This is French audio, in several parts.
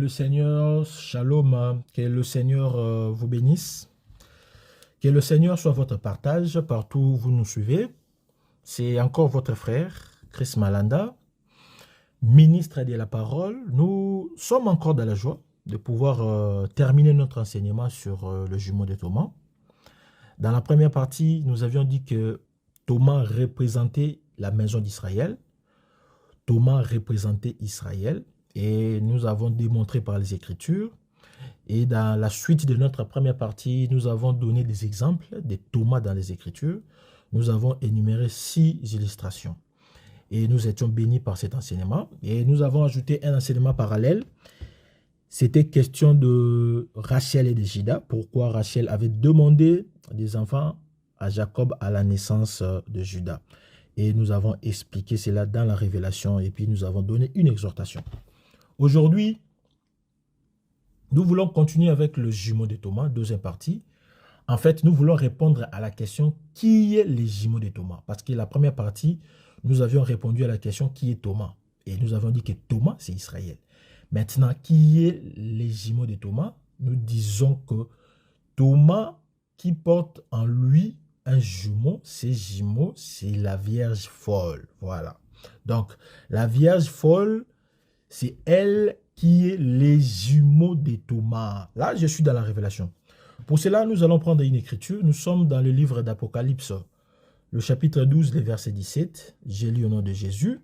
le Seigneur, shalom, que le Seigneur vous bénisse, que le Seigneur soit votre partage partout où vous nous suivez. C'est encore votre frère, Chris Malanda, ministre de la parole. Nous sommes encore dans la joie de pouvoir terminer notre enseignement sur le jumeau de Thomas. Dans la première partie, nous avions dit que Thomas représentait la maison d'Israël. Thomas représentait Israël. Et nous avons démontré par les Écritures. Et dans la suite de notre première partie, nous avons donné des exemples de Thomas dans les Écritures. Nous avons énuméré 6 illustrations. Et nous étions bénis par cet enseignement. Et nous avons ajouté un enseignement parallèle. C'était question de Rachel et de Juda. Pourquoi Rachel avait demandé des enfants à Jacob à la naissance de Juda. Et nous avons expliqué cela dans la révélation. Et puis nous avons donné une exhortation. Aujourd'hui, nous voulons continuer avec le jumeau de Thomas, deuxième partie. En fait, nous voulons répondre à la question « Qui est les jumeaux de Thomas ?» Parce que la première partie, nous avions répondu à la question « Qui est Thomas ?» Et nous avons dit que Thomas, c'est Israël. Maintenant, qui est les jumeaux de Thomas? Nous disons que Thomas, qui porte en lui un jumeau, ces jumeaux, c'est la Vierge folle. Voilà. Donc, la Vierge folle, c'est elle qui est les jumeaux de Thomas. Là, je suis dans la révélation. Pour cela, nous allons prendre une écriture. Nous sommes dans le livre d'Apocalypse, le chapitre 12, le verset 17. J'ai lu au nom de Jésus.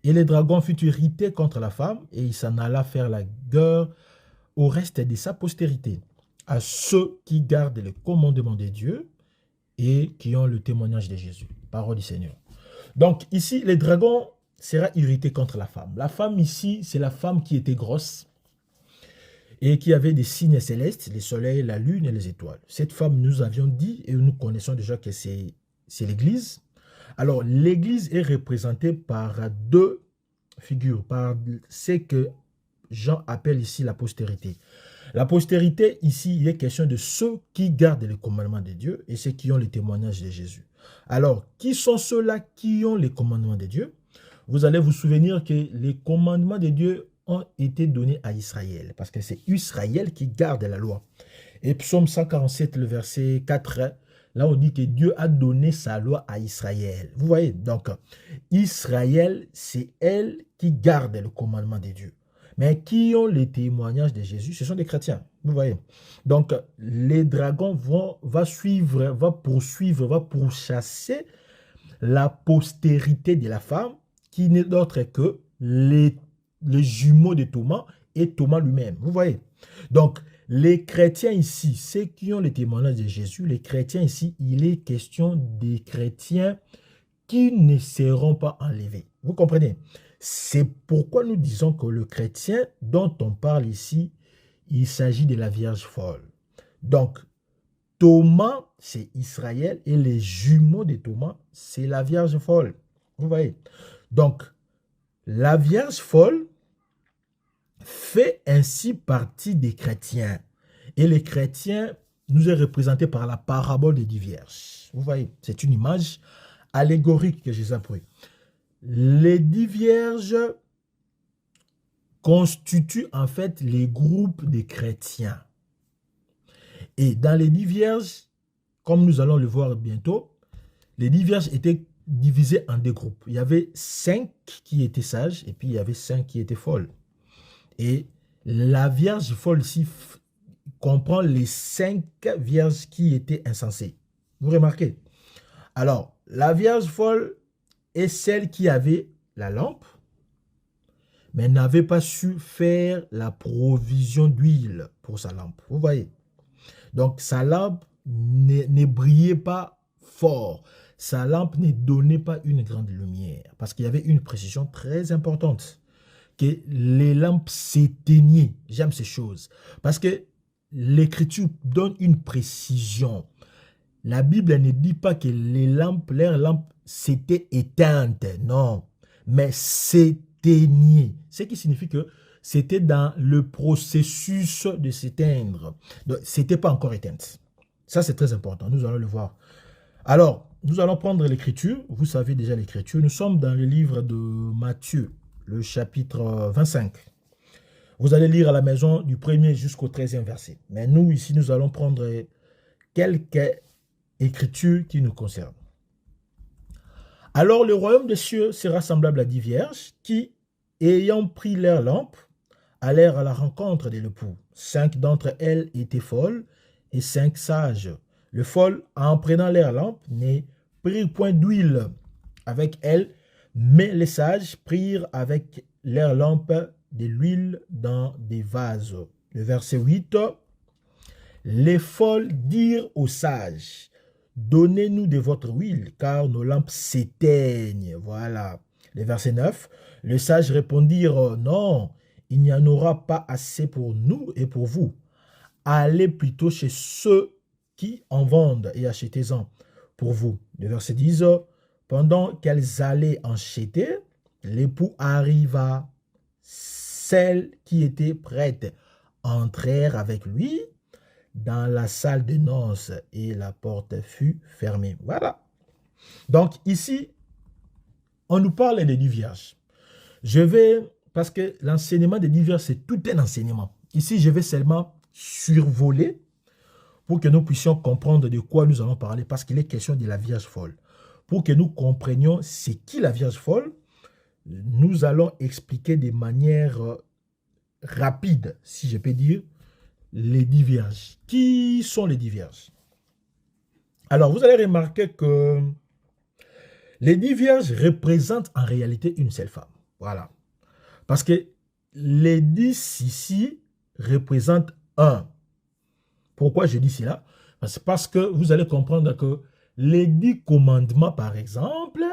Et le dragon fut irrité contre la femme, et il s'en alla faire la guerre au reste de sa postérité, à ceux qui gardent le commandement de Dieu et qui ont le témoignage de Jésus. Parole du Seigneur. Donc ici, le dragon sera irrité contre la femme. La femme ici, c'est la femme qui était grosse et qui avait des signes célestes, le soleil, la lune et les étoiles. Cette femme, nous avions dit, et nous connaissons déjà que c'est l'Église. Alors, l'Église est représentée par 2 figures, par ce que Jean appelle ici la postérité. La postérité, ici, il est question de ceux qui gardent les commandements de Dieu et ceux qui ont le témoignage de Jésus. Alors, qui sont ceux-là qui ont les commandements de Dieu? Vous allez vous souvenir que les commandements de Dieu ont été donnés à Israël, parce que c'est Israël qui garde la loi. Et Psaume 147, le verset 4, là on dit que Dieu a donné sa loi à Israël. Vous voyez, donc Israël, c'est elle qui garde le commandement de Dieu. Mais qui ont les témoignages de Jésus, ce sont des chrétiens. Vous voyez. Donc les dragons va pourchasser la postérité de la femme, qui n'est d'autre que les jumeaux de Thomas et Thomas lui-même. Vous voyez. Donc, les chrétiens ici, ceux qui ont les témoignages de Jésus, les chrétiens ici, il est question des chrétiens qui ne seront pas enlevés. Vous comprenez? C'est pourquoi nous disons que le chrétien dont on parle ici, il s'agit de la Vierge folle. Donc, Thomas, c'est Israël et les jumeaux de Thomas, c'est la Vierge folle. Vous voyez? Donc, la Vierge folle fait ainsi partie des chrétiens. Et les chrétiens nous est représenté par la parabole des 10 vierges. Vous voyez, c'est une image allégorique que Jésus a pris. Les 10 vierges constituent en fait les groupes des chrétiens. Et dans les 10 vierges, comme nous allons le voir bientôt, les 10 vierges étaient divisées en 2 groupes. Il y avait 5 qui étaient sages et puis il y avait 5 qui étaient folles. Et la Vierge folle ici comprend les 5 vierges qui étaient insensées. Vous remarquez? Alors, la Vierge folle est celle qui avait la lampe, mais n'avait pas su faire la provision d'huile pour sa lampe. Vous voyez? Donc, sa lampe ne brillait pas fort. Sa lampe ne donnait pas une grande lumière. Parce qu'il y avait une précision très importante. Que les lampes s'éteignaient. J'aime ces choses. Parce que l'Écriture donne une précision. La Bible ne dit pas que leurs lampes s'étaient éteintes. Non. Mais s'éteignaient. Ce qui signifie que c'était dans le processus de s'éteindre. Donc, ce n'était pas encore éteinte. Ça, c'est très important. Nous allons le voir. Alors, nous allons prendre l'Écriture. Vous savez déjà l'Écriture. Nous sommes dans le livre de Matthieu, le chapitre 25. Vous allez lire à la maison du 1er jusqu'au 13e verset. Mais nous, ici, nous allons prendre quelques écritures qui nous concernent. Alors le royaume des cieux sera semblable à 10 vierges qui, ayant pris leurs lampes, allèrent à la rencontre de l'époux. 5 d'entre elles étaient folles et 5 sages. Les folles, en prenant leurs lampes, ne prirent point d'huile avec elles, mais les sages prirent avec leurs lampes de l'huile dans des vases. Le verset 8. Les folles dirent aux sages, donnez-nous de votre huile, car nos lampes s'éteignent. Voilà. Le verset 9. Les sages répondirent, non, il n'y en aura pas assez pour nous et pour vous. Allez plutôt chez ceux qui en vendent et achetez-en pour vous. Le verset 10. Pendant qu'elles allaient en acheter, l'époux arriva. Celles qui étaient prêtes entrèrent avec lui dans la salle de noces et la porte fut fermée. Voilà. Donc ici, on nous parle des 10 vierges. Je vais, parce que l'enseignement des 10 vierges, c'est tout un enseignement. Ici, je vais seulement survoler pour que nous puissions comprendre de quoi nous allons parler, parce qu'il est question de la Vierge folle. Pour que nous comprenions c'est qui la Vierge folle, nous allons expliquer de manière rapide, si je peux dire, les 10 vierges. Qui sont les 10 vierges? Alors, vous allez remarquer que les 10 vierges représentent en réalité une seule femme. Voilà. Parce que les 10 ici représentent un. Pourquoi je dis cela? Parce que vous allez comprendre que les 10 commandements, par exemple,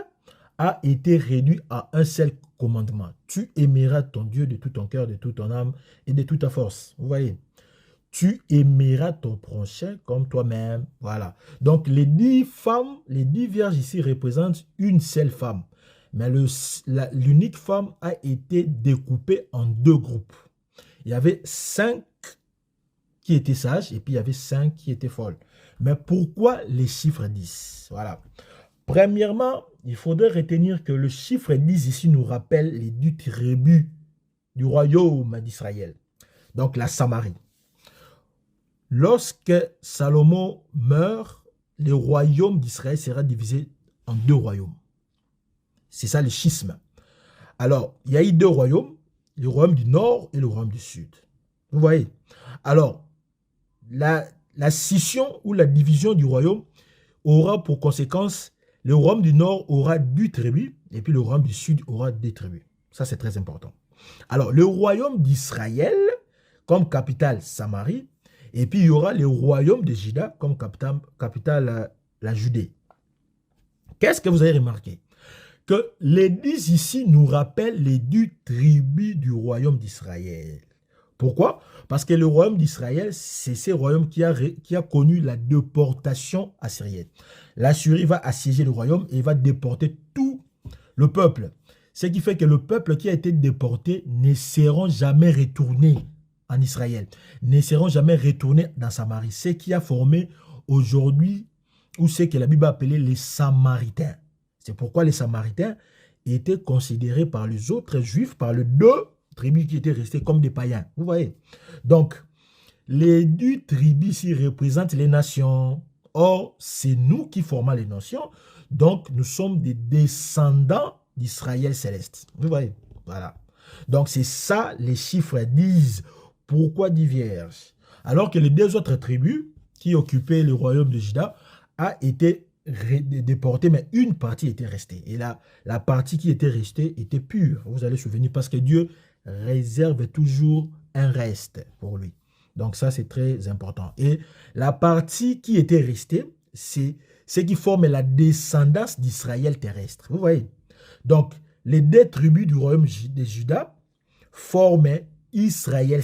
a été réduit à un seul commandement. Tu aimeras ton Dieu de tout ton cœur, de toute ton âme et de toute ta force. Vous voyez? Tu aimeras ton prochain comme toi-même. Voilà. Donc, les 10 femmes, les 10 vierges ici représentent une seule femme. Mais l'unique femme a été découpée en 2 groupes. Il y avait 5 qui étaient sages et puis il y avait 5 qui étaient folles. Mais pourquoi les chiffres 10? Voilà. Premièrement, il faudrait retenir que le chiffre 10 ici nous rappelle les 10 tribus du royaume d'Israël. Donc la Samarie. Lorsque Salomon meurt, le royaume d'Israël sera divisé en 2 royaumes. C'est ça le schisme. Alors, il y a eu 2 royaumes, le royaume du nord et le royaume du sud. Vous voyez? Alors, la scission ou la division du royaume aura pour conséquence, le royaume du nord aura 2 tribus et puis le royaume du sud aura 2 tribus. Ça, c'est très important. Alors, le royaume d'Israël comme capitale Samarie, et puis il y aura le royaume de Juda comme capitale la Judée. Qu'est-ce que vous avez remarqué? Que les 10 ici nous rappellent les 2 tribus du royaume d'Israël. Pourquoi? Parce que le royaume d'Israël, c'est ce royaume qui a connu la déportation assyrienne. L'Assyrie va assiéger le royaume et va déporter tout le peuple. Ce qui fait que le peuple qui a été déporté ne seront jamais retournés en Israël, ne seront jamais retournés dans Samarie. Ce qui a formé aujourd'hui, ou ce que la Bible a appelé les Samaritains. C'est pourquoi les Samaritains étaient considérés par les autres Juifs, par les 2 tribus qui étaient restées comme des païens. Vous voyez? Donc, les 2 tribus ici représentent les nations. Or, c'est nous qui formons les nations. Donc, nous sommes des descendants d'Israël céleste. Vous voyez? Voilà. Donc, c'est ça, les chiffres disent. Pourquoi 10 vierges? Alors que les 2 autres tribus qui occupaient le royaume de Juda a été déportée, mais une partie était restée. Et là, la partie qui était restée était pure. Vous allez vous souvenir, parce que Dieu réserve toujours un reste pour lui. Donc ça, c'est très important. Et la partie qui était restée, c'est ce qui forme la descendance d'Israël terrestre. Vous voyez? Donc, les 2 tribus du royaume de Juda formaient Israël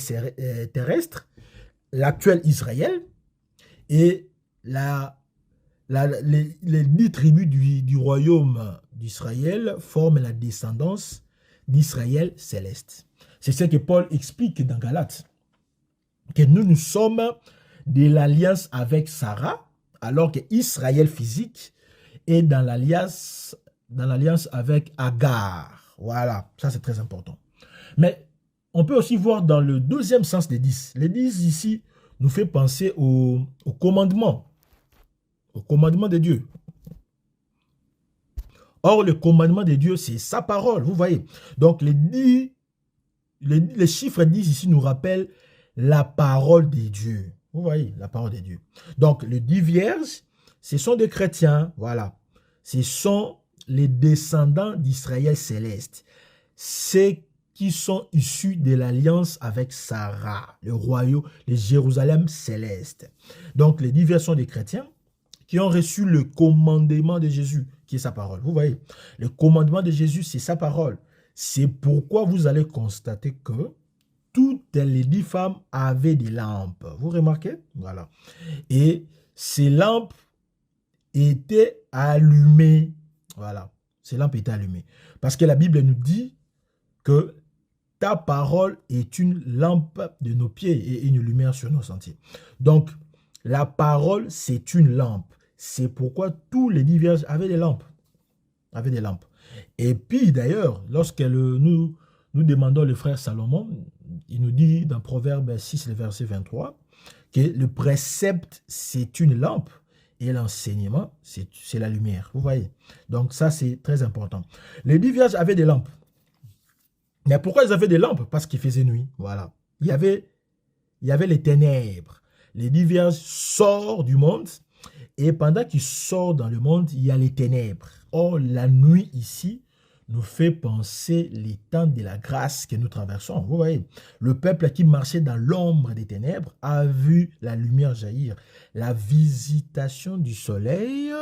terrestre, l'actuel Israël, et les 10 tribus du royaume d'Israël forment la descendance d'Israël céleste. C'est ce que Paul explique dans Galates, que nous sommes de l'alliance avec Sarah, alors que Israël physique est dans l'alliance avec Agar. Voilà, ça c'est très important. Mais on peut aussi voir dans le deuxième sens des 10. Les 10 ici nous fait penser au commandement de Dieu. Or, le commandement de Dieu, c'est sa parole, vous voyez. Donc, les chiffres 10 ici nous rappellent la parole de Dieu. Vous voyez, la parole de Dieu. Donc, les 10 vierges, ce sont des chrétiens, voilà. Ce sont les descendants d'Israël céleste. C'est qui sont issus de l'alliance avec Sarah, le royaume, le Jérusalem céleste. Donc, les 10 vierges sont des chrétiens qui ont reçu le commandement de Jésus, qui est sa parole. Vous voyez, le commandement de Jésus, c'est sa parole. C'est pourquoi vous allez constater que toutes les 10 femmes avaient des lampes. Vous remarquez? Voilà. Et ces lampes étaient allumées. Voilà. Ces lampes étaient allumées. Parce que la Bible nous dit que ta parole est une lampe de nos pieds et une lumière sur nos sentiers. Donc, la parole, c'est une lampe. C'est pourquoi tous les 10 vierges avaient des lampes. Et puis, d'ailleurs, lorsque nous demandons le frère Salomon, il nous dit dans Proverbe 6, le verset 23, que le précepte, c'est une lampe et l'enseignement, c'est la lumière. Vous voyez? Donc, ça, c'est très important. Les 10 vierges avaient des lampes. Mais pourquoi ils avaient des lampes? Parce qu'il faisait nuit. Voilà. Il y avait les ténèbres. Les 10 vierges sortent du monde et pendant qu'ils sortent dans le monde, il y a les ténèbres. Or, la nuit ici nous fait penser les temps de la grâce que nous traversons. Vous voyez, le peuple qui marchait dans l'ombre des ténèbres a vu la lumière jaillir. La visitation du soleil,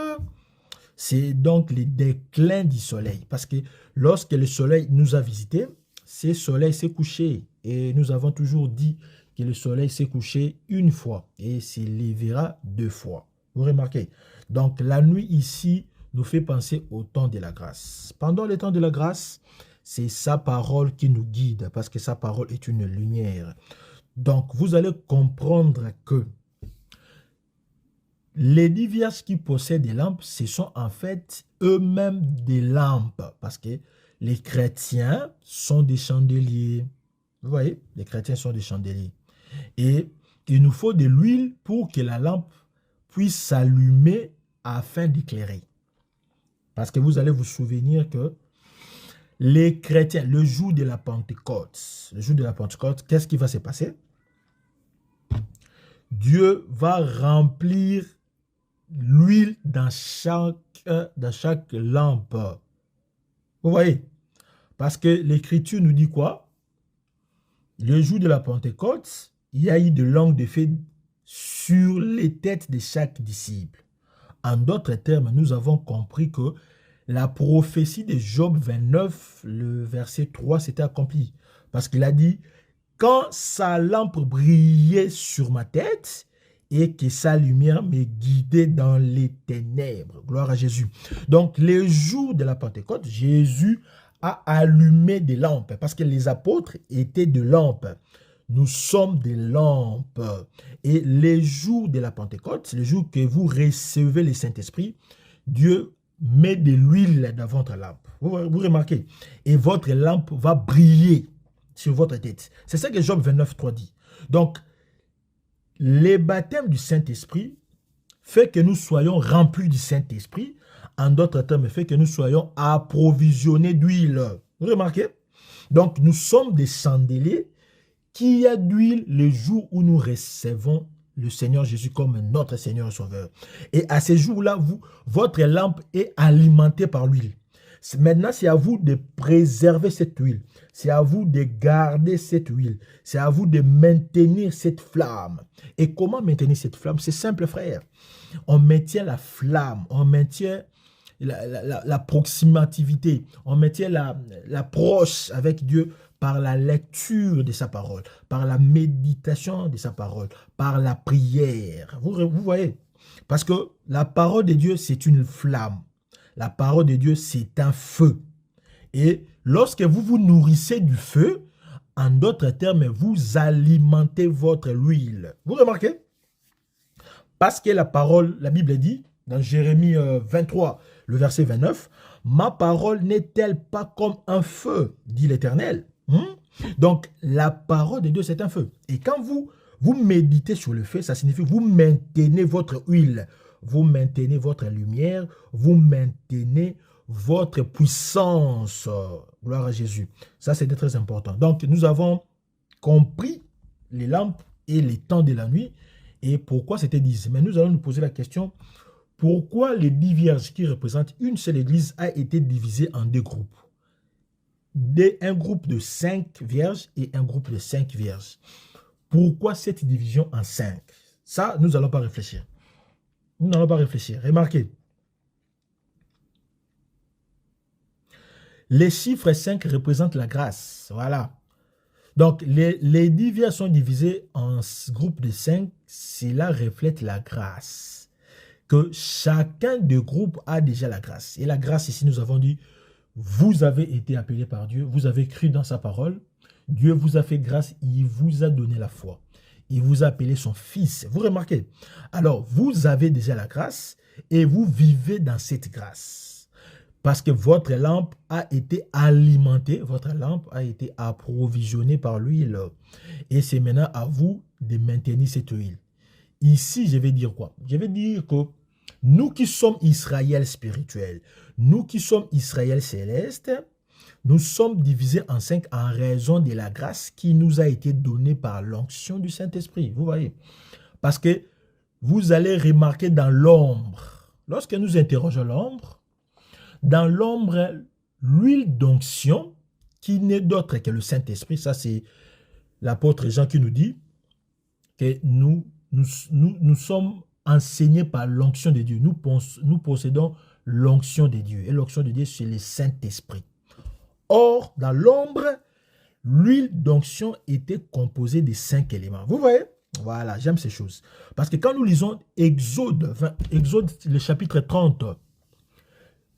c'est donc le déclin du soleil. Parce que lorsque le soleil nous a visités, ce soleil s'est couché. Et nous avons toujours dit que le soleil s'est couché une fois et s'il lèvera 2 fois. Vous remarquez? Donc la nuit ici nous fait penser au temps de la grâce. Pendant le temps de la grâce, c'est sa parole qui nous guide parce que sa parole est une lumière. Donc vous allez comprendre que les 10 vierges qui possèdent des lampes, ce sont en fait eux-mêmes des lampes parce que les chrétiens sont des chandeliers. Vous voyez, les chrétiens sont des chandeliers. Et il nous faut de l'huile pour que la lampe puisse s'allumer afin d'éclairer. Parce que vous allez vous souvenir que les chrétiens, le jour de la Pentecôte, qu'est-ce qui va se passer? Dieu va remplir l'huile dans chaque lampe. Vous voyez? Parce que l'Écriture nous dit quoi? Le jour de la Pentecôte, il y a eu de langues de feu sur les têtes de chaque disciple. En d'autres termes, nous avons compris que la prophétie de Job 29, le verset 3, s'était accomplie. Parce qu'il a dit, quand sa lampe brillait sur ma tête et que sa lumière me guidait dans les ténèbres. Gloire à Jésus. Donc, les jours de la Pentecôte, Jésus a allumé des lampes parce que les apôtres étaient de lampes. Nous sommes des lampes. Et les jours de la Pentecôte, le jour que vous recevez le Saint-Esprit, Dieu met de l'huile dans votre lampe. Vous remarquez? Et votre lampe va briller sur votre tête. C'est ça que Job 29, 3 dit. Donc, le baptême du Saint-Esprit fait que nous soyons remplis du Saint-Esprit. En d'autres termes, fait que nous soyons approvisionnés d'huile. Vous remarquez? Donc, nous sommes des chandeliers qui a d'huile le jour où nous recevons le Seigneur Jésus comme notre Seigneur et Sauveur. Et à ce jour-là, votre lampe est alimentée par l'huile. Maintenant, c'est à vous de préserver cette huile. C'est à vous de garder cette huile. C'est à vous de maintenir cette flamme. Et comment maintenir cette flamme? C'est simple, frère. On maintient la flamme, on maintient la proximativité, on maintient l'approche avec Dieu par la lecture de sa parole, par la méditation de sa parole, par la prière. Vous voyez? Parce que la parole de Dieu, c'est une flamme. La parole de Dieu, c'est un feu. Et lorsque vous vous nourrissez du feu, en d'autres termes, vous alimentez votre huile. Vous remarquez? Parce que la parole, la Bible dit, dans Jérémie 23, le verset 29, « Ma parole n'est-elle pas comme un feu, dit l'Éternel. » Donc, la parole de Dieu, c'est un feu. Et quand vous méditez sur le feu, ça signifie que vous maintenez votre huile, vous maintenez votre lumière, vous maintenez votre puissance. Gloire à Jésus. Ça, c'est très important. Donc, nous avons compris les lampes et les temps de la nuit et pourquoi c'était 10. Mais nous allons nous poser la question, pourquoi les 10 vierges qui représentent une seule église a été divisée en 2 groupes? Un groupe de 5 vierges et un groupe de 5 vierges. Pourquoi cette division en 5? Ça, nous n'allons pas réfléchir. Nous n'allons pas réfléchir. Remarquez. Les chiffres 5 représentent la grâce. Voilà. Donc, les 10 vierges sont divisées en groupes de 5. Cela reflète la grâce. Que chacun des groupes a déjà la grâce. Et la grâce, ici, nous avons dit, vous avez été appelé par Dieu, vous avez cru dans sa parole, Dieu vous a fait grâce, il vous a donné la foi. Il vous a appelé son fils. Vous remarquez? Alors, vous avez déjà la grâce et vous vivez dans cette grâce. Parce que votre lampe a été alimentée, votre lampe a été approvisionnée par l'huile. Et c'est maintenant à vous de maintenir cette huile. Ici, je vais dire quoi? Je vais dire que nous qui sommes Israël spirituel, nous qui sommes Israël céleste, nous sommes divisés en 5 en raison de la grâce qui nous a été donnée par l'onction du Saint-Esprit. Vous voyez? Parce que vous allez remarquer dans l'ombre, lorsque nous interrogeons l'ombre, dans l'ombre, l'huile d'onction, qui n'est d'autre que le Saint-Esprit, ça c'est l'apôtre Jean qui nous dit que nous sommes enseignés par l'onction de Dieu. Nous possédons l'onction de Dieu. Et l'onction de Dieu, c'est le Saint-Esprit. Or, dans l'ombre, l'huile d'onction était composée de 5 éléments. Vous voyez? Voilà, j'aime ces choses. Parce que quand nous lisons Exode, le chapitre 30,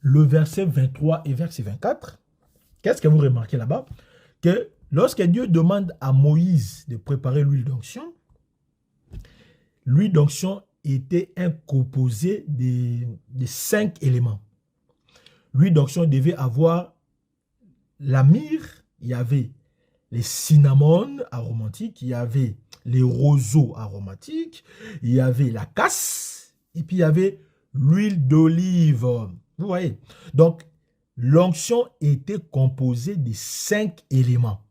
le verset 23 et verset 24, qu'est-ce que vous remarquez là-bas? Que lorsque Dieu demande à Moïse de préparer l'huile d'onction était un composé de 5 éléments. L'huile d'onction devait avoir la myrrhe, il y avait les cinnamones aromatiques, il y avait les roseaux aromatiques, il y avait la casse, et puis il y avait l'huile d'olive. Vous voyez? Donc, l'onction était composée de 5 éléments.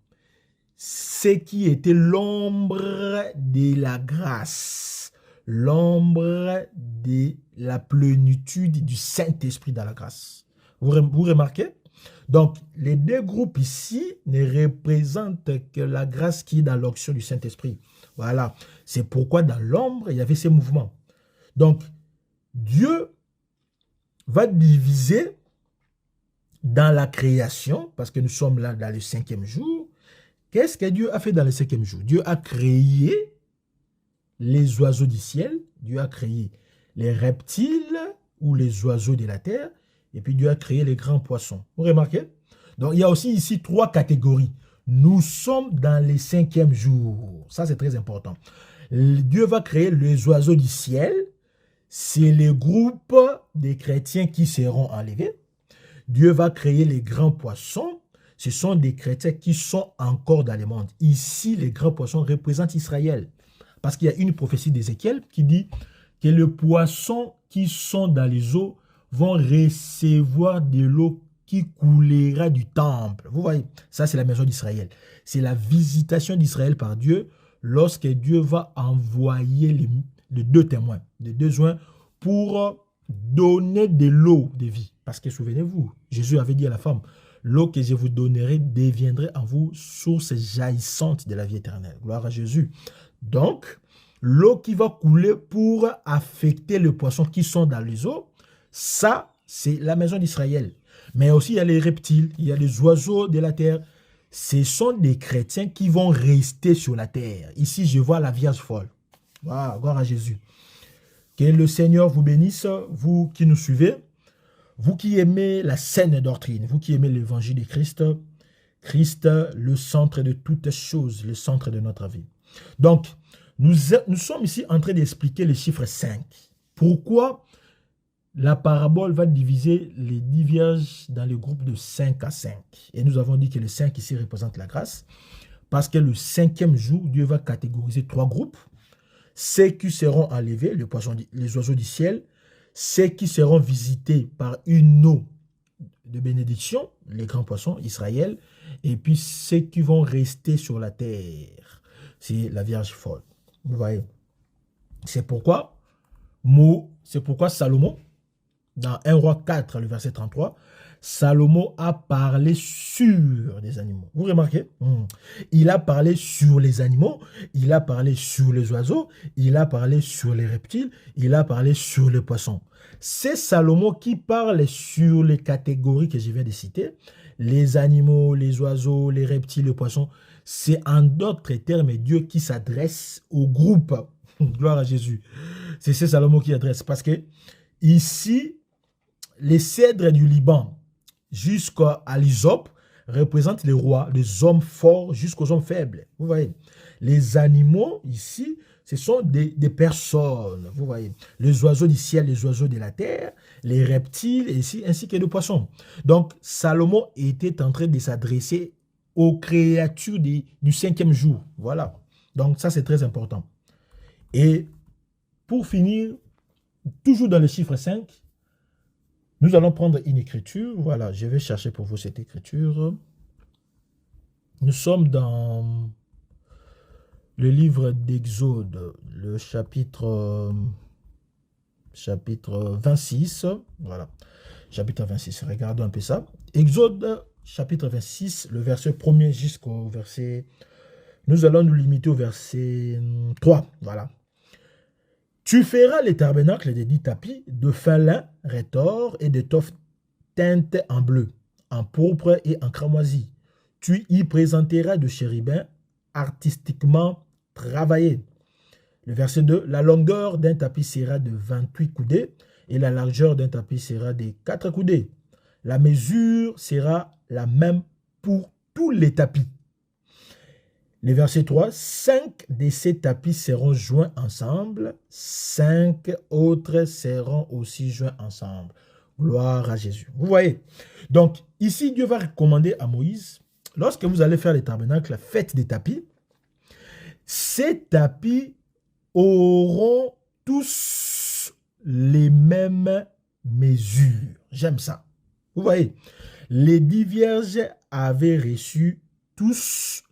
Ce qui était l'ombre de la grâce, l'ombre de la plénitude du Saint-Esprit dans la grâce. Vous remarquez? Donc, les 2 groupes ici ne représentent que la grâce qui est dans l'onction du Saint-Esprit. Voilà. C'est pourquoi dans l'ombre, il y avait ces mouvements. Donc, Dieu va diviser dans la création, parce que nous sommes là dans le 5e jour. Qu'est-ce que Dieu a fait dans le 5e jour? Dieu a créé les oiseaux du ciel, Dieu a créé les reptiles ou les oiseaux de la terre, et puis Dieu a créé les grands poissons. Vous remarquez? Donc, il y a aussi ici 3 catégories. Nous sommes dans le 5e jour. Ça, c'est très important. Dieu va créer les oiseaux du ciel. C'est les groupes des chrétiens qui seront enlevés. Dieu va créer les grands poissons. Ce sont des chrétiens qui sont encore dans le monde. Ici, les grands poissons représentent Israël. Parce qu'il y a une prophétie d'Ézéchiel qui dit que les poissons qui sont dans les eaux vont recevoir de l'eau qui coulera du temple. Vous voyez, ça c'est la maison d'Israël. C'est la visitation d'Israël par Dieu lorsque Dieu va envoyer les 2 témoins, les 2 joints pour donner de l'eau de vie. Parce que souvenez-vous, Jésus avait dit à la femme, l'eau que je vous donnerai deviendrait en vous source jaillissante de la vie éternelle. Gloire à Jésus. Donc, l'eau qui va couler pour affecter les poissons qui sont dans les eaux, ça, c'est la maison d'Israël. Mais aussi, il y a les reptiles, il y a les oiseaux de la terre. Ce sont des chrétiens qui vont rester sur la terre. Ici, je vois la Vierge folle. Wow, gloire à Jésus. Que le Seigneur vous bénisse, vous qui nous suivez, vous qui aimez la saine doctrine, vous qui aimez l'évangile de Christ, Christ, le centre de toutes choses, le centre de notre vie. Donc, nous sommes ici en train d'expliquer le chiffre 5. Pourquoi la parabole va diviser les 10 vierges dans les groupes de 5 à 5. Et nous avons dit que le 5 ici représente la grâce. Parce que le 5e jour, Dieu va catégoriser 3 groupes. Ceux qui seront enlevés, les oiseaux du ciel, ceux qui seront visités par une eau de bénédiction, les grands poissons, Israël, et puis ceux qui vont rester sur la terre, c'est la Vierge folle. Vous voyez, c'est pourquoi Salomon, dans 1 roi 4, le verset 33, Salomon a parlé sur les animaux. Vous remarquez? Il a parlé sur les animaux, il a parlé sur les oiseaux, il a parlé sur les reptiles, il a parlé sur les poissons. C'est Salomon qui parle sur les catégories que je viens de citer, les animaux, les oiseaux, les reptiles, les poissons. C'est en d'autres termes Dieu qui s'adresse au groupe. Gloire à Jésus. C'est Salomon qui adresse. Parce que ici, les cèdres du Liban jusqu'à l'hysope représentent les rois, les hommes forts jusqu'aux hommes faibles. Vous voyez, les animaux ici, ce sont des personnes. Vous voyez, les oiseaux du ciel, les oiseaux de la terre, les reptiles ici, ainsi que les poissons. Donc, Salomon était en train de s'adresser aux créatures du 5e jour. Voilà. Donc, ça, c'est très important. Et pour finir, toujours dans le chiffre 5, nous allons prendre une écriture. Voilà, je vais chercher pour vous cette écriture. Nous sommes dans le livre d'Exode, le chapitre 26. Voilà, chapitre 26. Regardons un peu ça. Exode, chapitre 26, le verset 1er jusqu'au verset... Nous allons nous limiter au verset 3. Voilà. Tu feras les tabernacles des 10 tapis de fin lin, rétors et d'étoffe teinte en bleu, en pourpre et en cramoisi. Tu y présenteras de chérubins artistiquement travaillés. Le verset 2, la longueur d'un tapis sera de 28 coudées et la largeur d'un tapis sera de 4 coudées. La mesure sera la même pour tous les tapis. Le verset 3, 5 de ces tapis seront joints ensemble, 5 autres seront aussi joints ensemble. Gloire à Jésus. Vous voyez? Donc, ici, Dieu va recommander à Moïse, lorsque vous allez faire les tabernacles, faites des tapis. Ces tapis auront tous les mêmes mesures. J'aime ça. Vous voyez? Les 10 vierges avaient reçu tous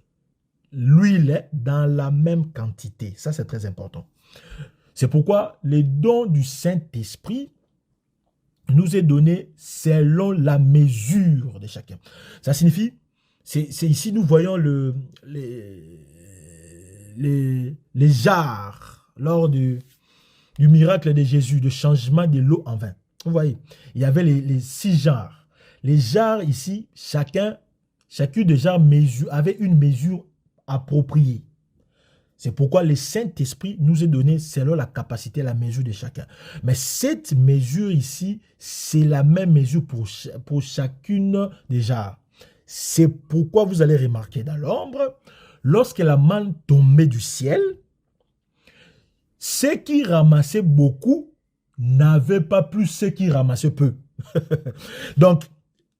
l'huile dans la même quantité. Ça, c'est très important. C'est pourquoi les dons du Saint-Esprit nous est donné selon la mesure de chacun. Ça signifie, c'est ici nous voyons les jarres lors du miracle de Jésus, de changement de l'eau en vin. Vous voyez, il y avait les 6 jarres. Les jarres ici, chacune des jarres avait une mesure appropriée. C'est pourquoi le Saint-Esprit nous est donné selon la capacité, la mesure de chacun. Mais cette mesure ici, c'est la même mesure pour chacune des jarres. C'est pourquoi vous allez remarquer dans l'ombre, lorsque la manne tombait du ciel, ceux qui ramassaient beaucoup n'avaient pas plus ceux qui ramassaient peu. Donc,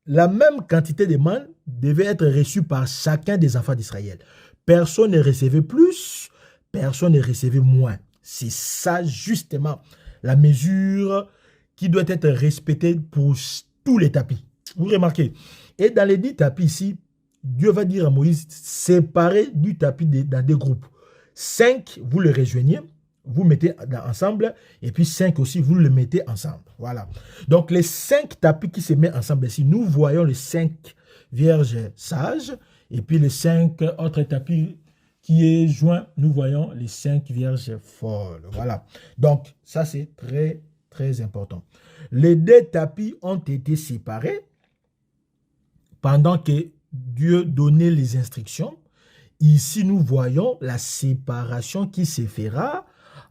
la même quantité de manne devait être reçue par chacun des enfants d'Israël. Personne ne recevait plus, personne ne recevait moins. C'est ça justement la mesure qui doit être respectée pour tous les tapis. Vous remarquez? Et dans les 10 tapis ici, Dieu va dire à Moïse, séparez du tapis dans des groupes. 5, vous le rejoignez, vous mettez ensemble, et puis 5 aussi, vous le mettez ensemble. Voilà. Donc les 5 tapis qui se mettent ensemble ici, nous voyons les 5 vierges sages, et puis les 5 autres tapis qui est joint, nous voyons les 5 vierges folles. Voilà. Donc, ça c'est très, très important. Les 2 tapis ont été séparés pendant que Dieu donnait les instructions. Ici, nous voyons la séparation qui se fera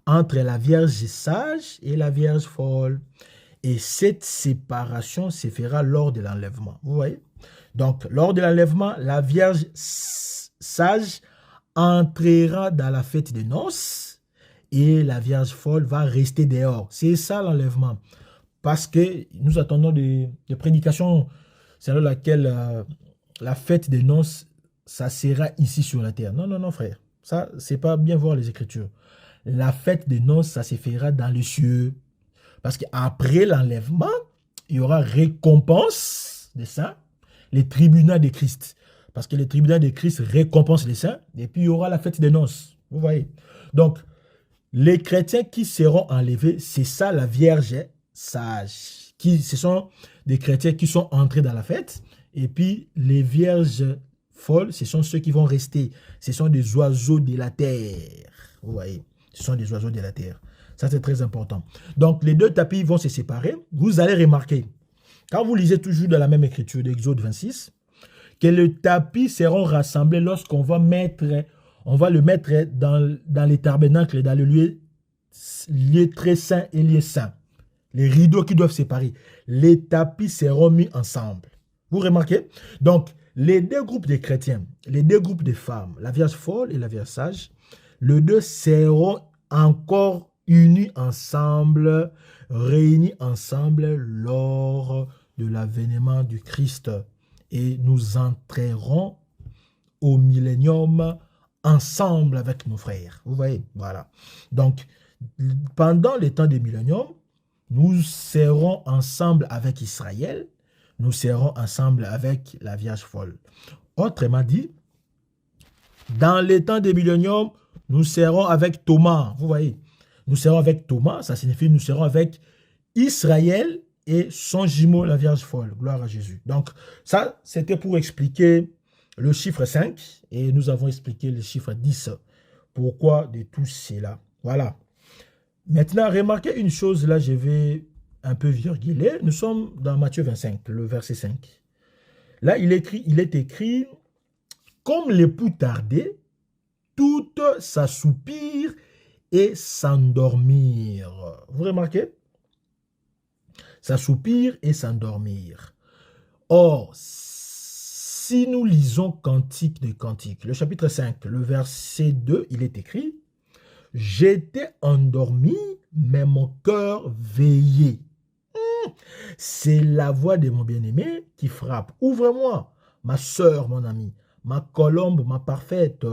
entre la Vierge sage et la Vierge folle. Et cette séparation se fera lors de l'enlèvement. Vous voyez? Donc, lors de l'enlèvement, la Vierge sage entrera dans la fête de noces et la Vierge folle va rester dehors. C'est ça l'enlèvement. parce que nous attendons des prédications selon laquelle la fête des noces, ça sera ici sur la terre. Non, non, non, frère. Ça, c'est pas bien voir les Écritures. La fête des noces, ça se fera dans les cieux. Parce qu'après l'enlèvement, il y aura récompense des saints, les tribunaux de Christ. Parce que les tribunaux de Christ récompensent les saints, et puis il y aura la fête des noces. Vous voyez? Donc, les chrétiens qui seront enlevés, c'est ça la Vierge sage. Ce sont des chrétiens qui sont entrés dans la fête, et puis les vierges folles, ce sont ceux qui vont rester. Ce sont des oiseaux de la terre. Vous voyez? Ce sont des oiseaux de la terre. Ça, c'est très important. Donc, les deux tapis vont se séparer. Vous allez remarquer, quand vous lisez toujours dans la même écriture d'Exode 26, que les tapis seront rassemblés lorsqu'on va le mettre dans les tabernacles, dans le lieu très saint et lieu saint. Les rideaux qui doivent séparer. Les tapis seront mis ensemble. Vous remarquez? Donc, les deux groupes de chrétiens, les deux groupes de femmes, la Vierge folle et la Vierge sage, les deux seront encore unis ensemble, réunis ensemble lors de l'avènement du Christ. Et nous entrerons au millénium ensemble avec nos frères. Vous voyez? Voilà. Donc, pendant les temps du millénium, nous serons ensemble avec Israël, nous serons ensemble avec la Vierge folle. Autrement dit, dans les temps du millénium, nous serons avec Thomas. Vous voyez? Nous serons avec Thomas, ça signifie nous serons avec Israël et son jumeau, la Vierge folle. Gloire à Jésus. Donc, ça, c'était pour expliquer le chiffre 5 et nous avons expliqué le chiffre 10. Pourquoi de tout cela? Voilà. Maintenant, remarquez une chose, là, je vais un peu virguler. Nous sommes dans Matthieu 25, le verset 5. Là, il est écrit, comme l'époux tardait, toutes s'assoupirent et s'endormir. Vous remarquez? S'assoupir et s'endormir. Or, si nous lisons Cantique des Cantiques, le chapitre 5, le verset 2, il est écrit, « J'étais endormi, mais mon cœur veillait. » C'est la voix de mon bien-aimé qui frappe. « Ouvre-moi, ma sœur, mon ami, ma colombe, ma parfaite,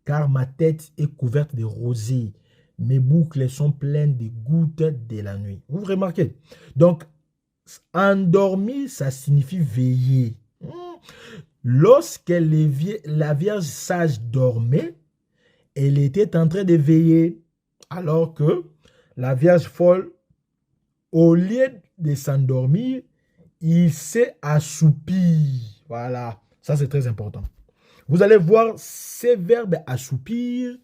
car ma tête est couverte de rosée. Mes boucles sont pleines de gouttes de la nuit. » Vous remarquez? Donc, endormi, ça signifie veiller. Lorsque la Vierge sage dormait, elle était en train de veiller. Alors que la Vierge folle, au lieu de s'endormir, il s'est assoupi. Voilà, ça c'est très important. Vous allez voir ces verbes assoupir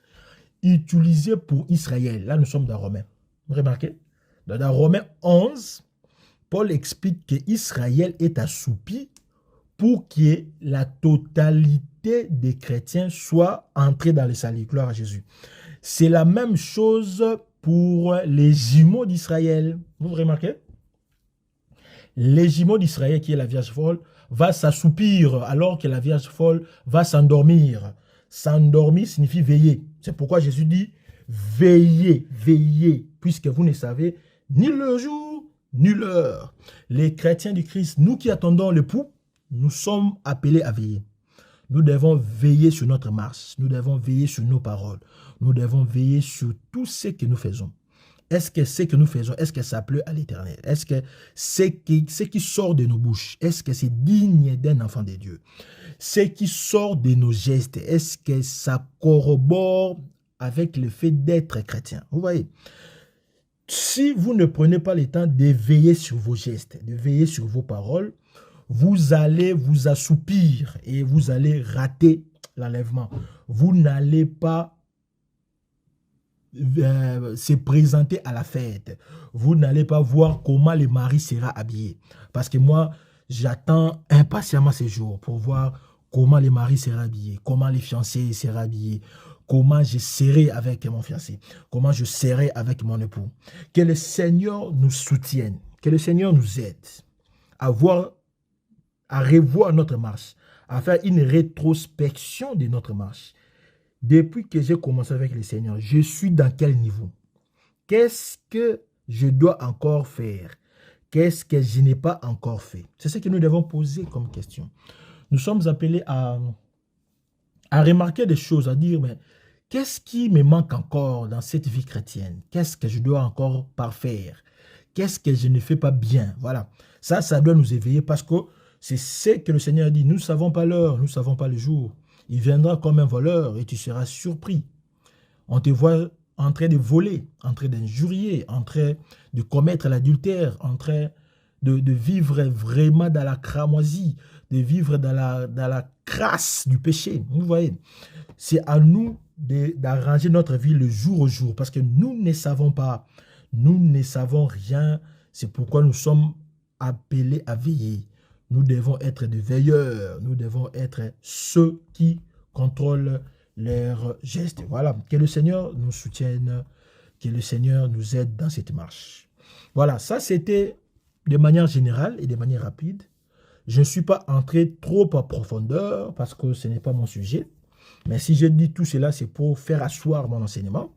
utilisés pour Israël. Là, nous sommes dans Romains. Vous remarquez? Dans Romains 11, Paul explique qu'Israël est assoupi pour que la totalité des chrétiens soit entrée dans le salut. Gloire à Jésus. C'est la même chose pour les jumeaux d'Israël. Vous remarquez? Les jumeaux d'Israël, qui est la Vierge folle, va s'assoupir alors que la Vierge folle va s'endormir. S'endormir signifie veiller. C'est pourquoi Jésus dit veillez, veillez, puisque vous ne savez ni le jour ni l'heure. Les chrétiens du Christ, nous qui attendons l'époux, nous sommes appelés à veiller. Nous devons veiller sur notre marche. Nous devons veiller sur nos paroles. Nous devons veiller sur tout ce que nous faisons. Est-ce que ce que nous faisons, est-ce que ça plaît à l'Éternel? Est-ce que ce qui sort de nos bouches, est-ce que c'est digne d'un enfant de Dieu? Ce qui sort de nos gestes, est-ce que ça corrobore avec le fait d'être chrétien? Vous voyez? Si vous ne prenez pas le temps de veiller sur vos gestes, de veiller sur vos paroles, vous allez vous assoupir et vous allez rater l'enlèvement. Vous n'allez pas se présenter à la fête. Vous n'allez pas voir comment le mari sera habillé. Parce que moi, j'attends impatiemment ces jours pour voir comment le mari sera habillé, comment les fiancés seront habillés, comment je serai avec mon fiancé, comment je serai avec mon époux. Que le Seigneur nous soutienne, que le Seigneur nous aide à revoir notre marche, à faire une rétrospection de notre marche. Depuis que j'ai commencé avec le Seigneur, je suis dans quel niveau? Qu'est-ce que je dois encore faire? Qu'est-ce que je n'ai pas encore fait? C'est ce que nous devons poser comme question. Nous sommes appelés à remarquer des choses, à dire, mais qu'est-ce qui me manque encore dans cette vie chrétienne? Qu'est-ce que je dois encore parfaire? Qu'est-ce que je ne fais pas bien? Voilà. Ça doit nous éveiller parce que c'est ce que le Seigneur dit. Nous ne savons pas l'heure, nous ne savons pas le jour. Il viendra comme un voleur et tu seras surpris. On te voit en train de voler, en train d'injurier, en train de commettre l'adultère, en train de vivre vraiment dans la cramoisie, de vivre dans la crasse du péché. Vous voyez, c'est à nous d'arranger notre vie le jour au jour parce que nous ne savons pas, nous ne savons rien. C'est pourquoi nous sommes appelés à veiller. Nous devons être des veilleurs, nous devons être ceux qui contrôlent leurs gestes. Voilà, que le Seigneur nous soutienne, que le Seigneur nous aide dans cette marche. Voilà, ça c'était de manière générale et de manière rapide. Je ne suis pas entré trop en profondeur parce que ce n'est pas mon sujet. Mais si je dis tout cela, c'est pour faire asseoir mon enseignement,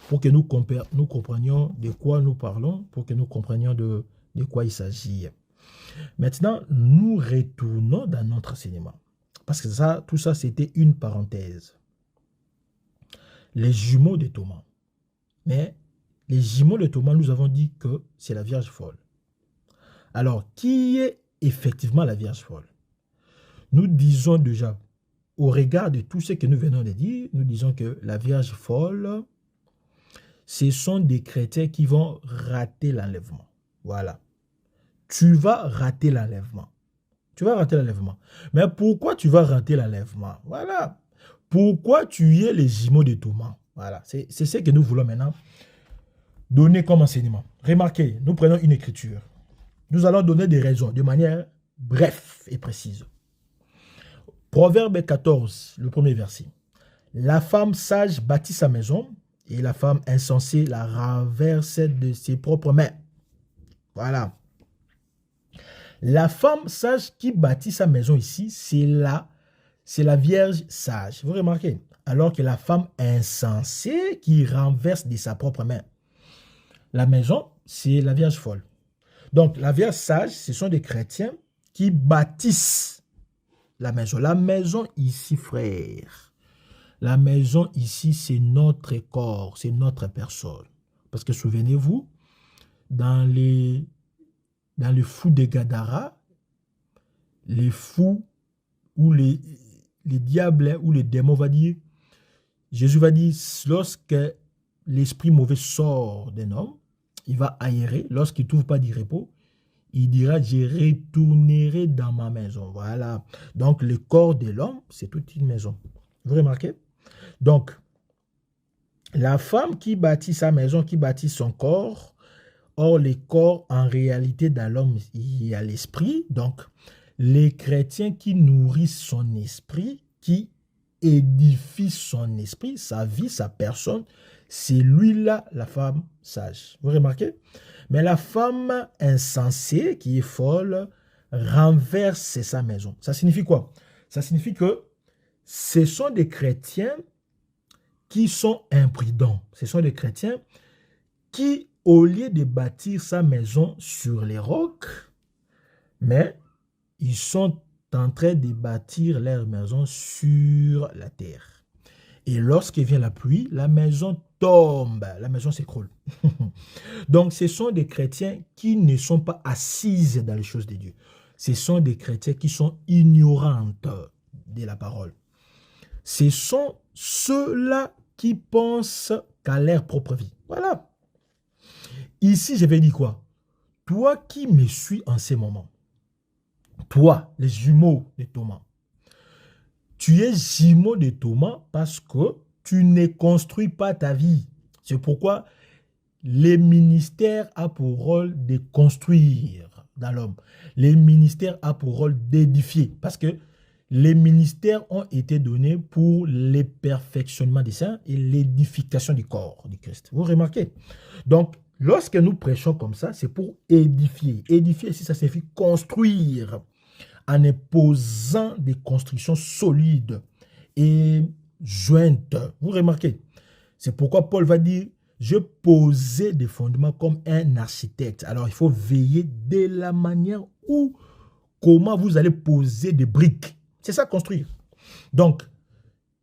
pour que nous comprenions de quoi nous parlons, pour que nous comprenions de quoi il s'agit. Maintenant, nous retournons dans notre enseignement. Parce que ça, tout ça, c'était une parenthèse. Les jumeaux de Thomas. Mais les jumeaux de Thomas, nous avons dit que c'est la Vierge folle. Alors, qui est effectivement la Vierge folle? Nous disons déjà, au regard de tout ce que nous venons de dire, nous disons que la Vierge folle, ce sont des chrétiens qui vont rater l'enlèvement. Voilà. Tu vas rater l'enlèvement. Tu vas rater l'enlèvement. Mais pourquoi tu vas rater l'enlèvement? Voilà. Pourquoi tu es les jumeaux de Thomas? Voilà. C'est ce que nous voulons maintenant donner comme enseignement. Remarquez, nous prenons une écriture. Nous allons donner des raisons de manière brève et précise. Proverbe 14, le premier verset. La femme sage bâtit sa maison et la femme insensée la renverse de ses propres mains. Voilà. La femme sage qui bâtit sa maison ici, c'est la Vierge sage. Vous remarquez? Alors que la femme insensée qui renverse de sa propre main. La maison, c'est la Vierge folle. Donc, la Vierge sage, ce sont des chrétiens qui bâtissent la maison. La maison ici, frère. La maison ici, c'est notre corps, c'est notre personne. Parce que souvenez-vous, dans les fous de Gadara, les fous ou les diables ou les démons va dire, Jésus va dire, lorsque l'esprit mauvais sort d'un homme, il va aérer, lorsqu'il ne trouve pas du repos, il dira, je retournerai dans ma maison. Voilà. Donc, le corps de l'homme, c'est toute une maison. Vous remarquez? Donc, la femme qui bâtit sa maison, qui bâtit son corps, or, le corps, en réalité, dans l'homme, il y a l'esprit. Donc, les chrétiens qui nourrissent son esprit, qui édifient son esprit, sa vie, sa personne, c'est lui-là, la femme sage. Vous remarquez? Mais la femme insensée, qui est folle, renverse sa maison. Ça signifie quoi? Ça signifie que ce sont des chrétiens qui sont imprudents. Ce sont des chrétiens qui, au lieu de bâtir sa maison sur les rocs, mais ils sont en train de bâtir leur maison sur la terre. Et lorsqu'il vient la pluie, la maison tombe, la maison s'écroule. Donc, ce sont des chrétiens qui ne sont pas assises dans les choses de Dieu. Ce sont des chrétiens qui sont ignorantes de la parole. Ce sont ceux-là qui pensent qu'à leur propre vie. Voilà. Ici, je vais dire quoi? Toi qui me suis en ces moments, toi, les jumeaux de Thomas, tu es jumeau de Thomas parce que tu ne construis pas ta vie. C'est pourquoi les ministères ont pour rôle de construire dans l'homme. Les ministères ont pour rôle d'édifier. Parce que les ministères ont été donnés pour le perfectionnement des saints et l'édification du corps du Christ. Vous remarquez? Donc, lorsque nous prêchons comme ça, c'est pour édifier. Édifier, ici, ça signifie construire en imposant des constructions solides et jointes. Vous remarquez? C'est pourquoi Paul va dire, Je posais des fondements comme un architecte. Alors, il faut veiller de la manière où, comment vous allez poser des briques. C'est ça, construire. Donc,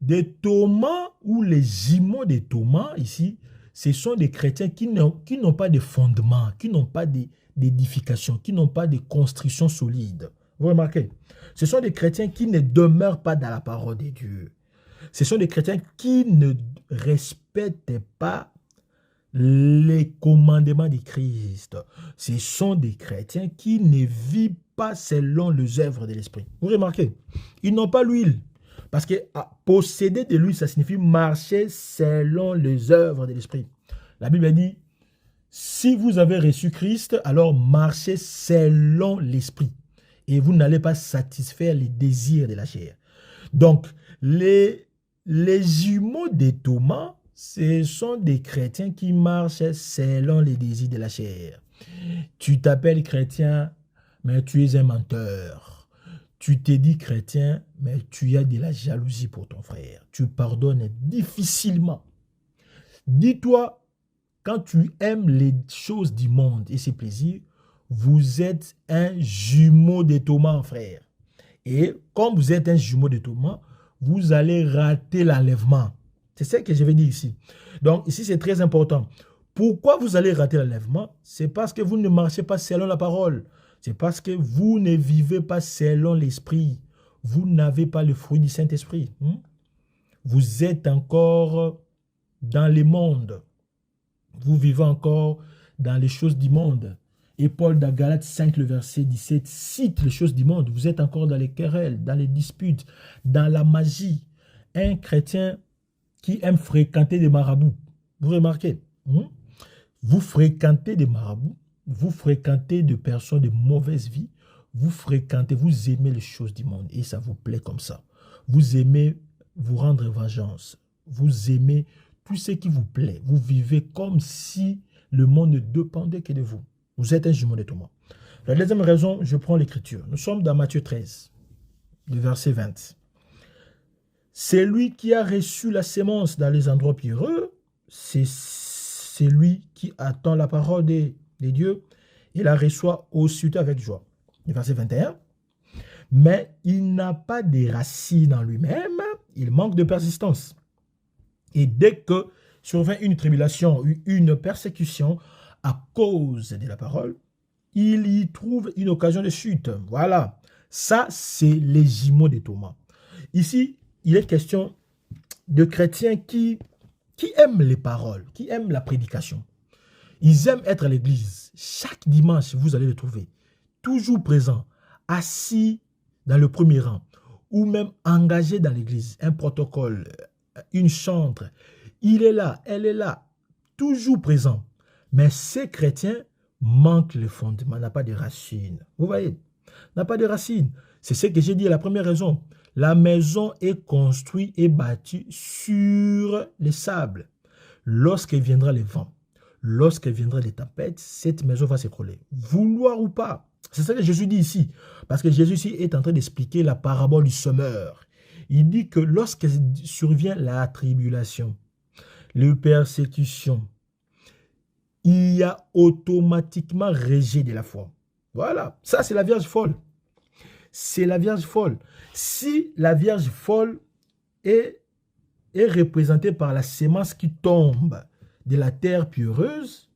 des Thomas ou les jumeaux des Thomas, ici, ce sont des chrétiens qui n'ont pas de fondements, qui n'ont pas d'édification, qui n'ont pas de construction solide. Vous remarquez? Ce sont des chrétiens qui ne demeurent pas dans la parole de Dieu. Ce sont des chrétiens qui ne respectent pas les commandements de Christ. Ce sont des chrétiens qui ne vivent pas selon les œuvres de l'esprit. Vous remarquez? Ils n'ont pas l'huile. Parce que posséder de l'huile, ça signifie marcher selon les œuvres de l'esprit. La Bible dit, si vous avez reçu Christ, alors marchez selon l'esprit. Et vous n'allez pas satisfaire les désirs de la chair. Donc, les jumeaux de Thomas, ce sont des chrétiens qui marchent selon les désirs de la chair. Tu t'appelles chrétien, mais tu es un menteur. Tu t'es dit chrétien, mais tu as de la jalousie pour ton frère. Tu pardonnes difficilement. Dis-toi, quand tu aimes les choses du monde et ses plaisirs, vous êtes un jumeau de Thomas, frère. Et comme vous êtes un jumeau de Thomas, vous allez rater l'enlèvement. C'est ce que je vais dire ici. Donc ici, c'est très important. Pourquoi vous allez rater l'enlèvement? C'est parce que vous ne marchez pas selon la parole. C'est parce que vous ne vivez pas selon l'esprit. Vous n'avez pas le fruit du Saint-Esprit. Vous êtes encore dans le monde. Vous vivez encore dans les choses du monde. Et Paul, dans Galates 5, le verset 17, cite les choses du monde. Vous êtes encore dans les querelles, dans les disputes, dans la magie. Un chrétien qui aime fréquenter des marabouts. Vous remarquez? Vous fréquentez des marabouts. Vous fréquentez des personnes de mauvaise vie. Vous fréquentez, vous aimez les choses du monde. Et ça vous plaît comme ça. Vous aimez vous rendre vengeance. Vous aimez tout ce qui vous plaît. Vous vivez comme si le monde ne dépendait que de vous. Vous êtes un jumeau de Thomas. La deuxième raison, je prends l'écriture. Nous sommes dans Matthieu 13, le verset 20. C'est lui qui a reçu la sémence dans les endroits pierreux. C'est lui qui attend la parole de Dieu et la reçoit aussitôt avec joie. Le verset 21. Mais il n'a pas de racines en lui-même. Il manque de persistance. Et dès que survient une tribulation ou une persécution à cause de la parole, il y trouve une occasion de chute. Voilà. Ça, c'est les jumeaux de Thomas. Ici, il est question de chrétiens qui aiment les paroles, qui aiment la prédication. Ils aiment être à l'église. Chaque dimanche, vous allez le trouver. Toujours présent, assis dans le premier rang, ou même engagé dans l'église. Un protocole, une chantre. Il est là, elle est là, toujours présent. Mais ces chrétiens manquent le fondement, n'a pas de racines. Vous voyez, n'a pas de racines. C'est ce que j'ai dit à la première raison. La maison est construite et bâtie sur les sables. Lorsque viendra le vent, lorsque viendra les tempêtes, cette maison va s'écrouler. Vouloir ou pas. C'est ça que Jésus dit ici. Parce que Jésus ici est en train d'expliquer la parabole du semeur. Il dit que lorsque survient la tribulation, les persécutions, il y a automatiquement rejet de la foi. Voilà, ça c'est la Vierge folle. C'est la Vierge folle. Si la Vierge folle est représentée par la sémence qui tombe de la terre pierreuse,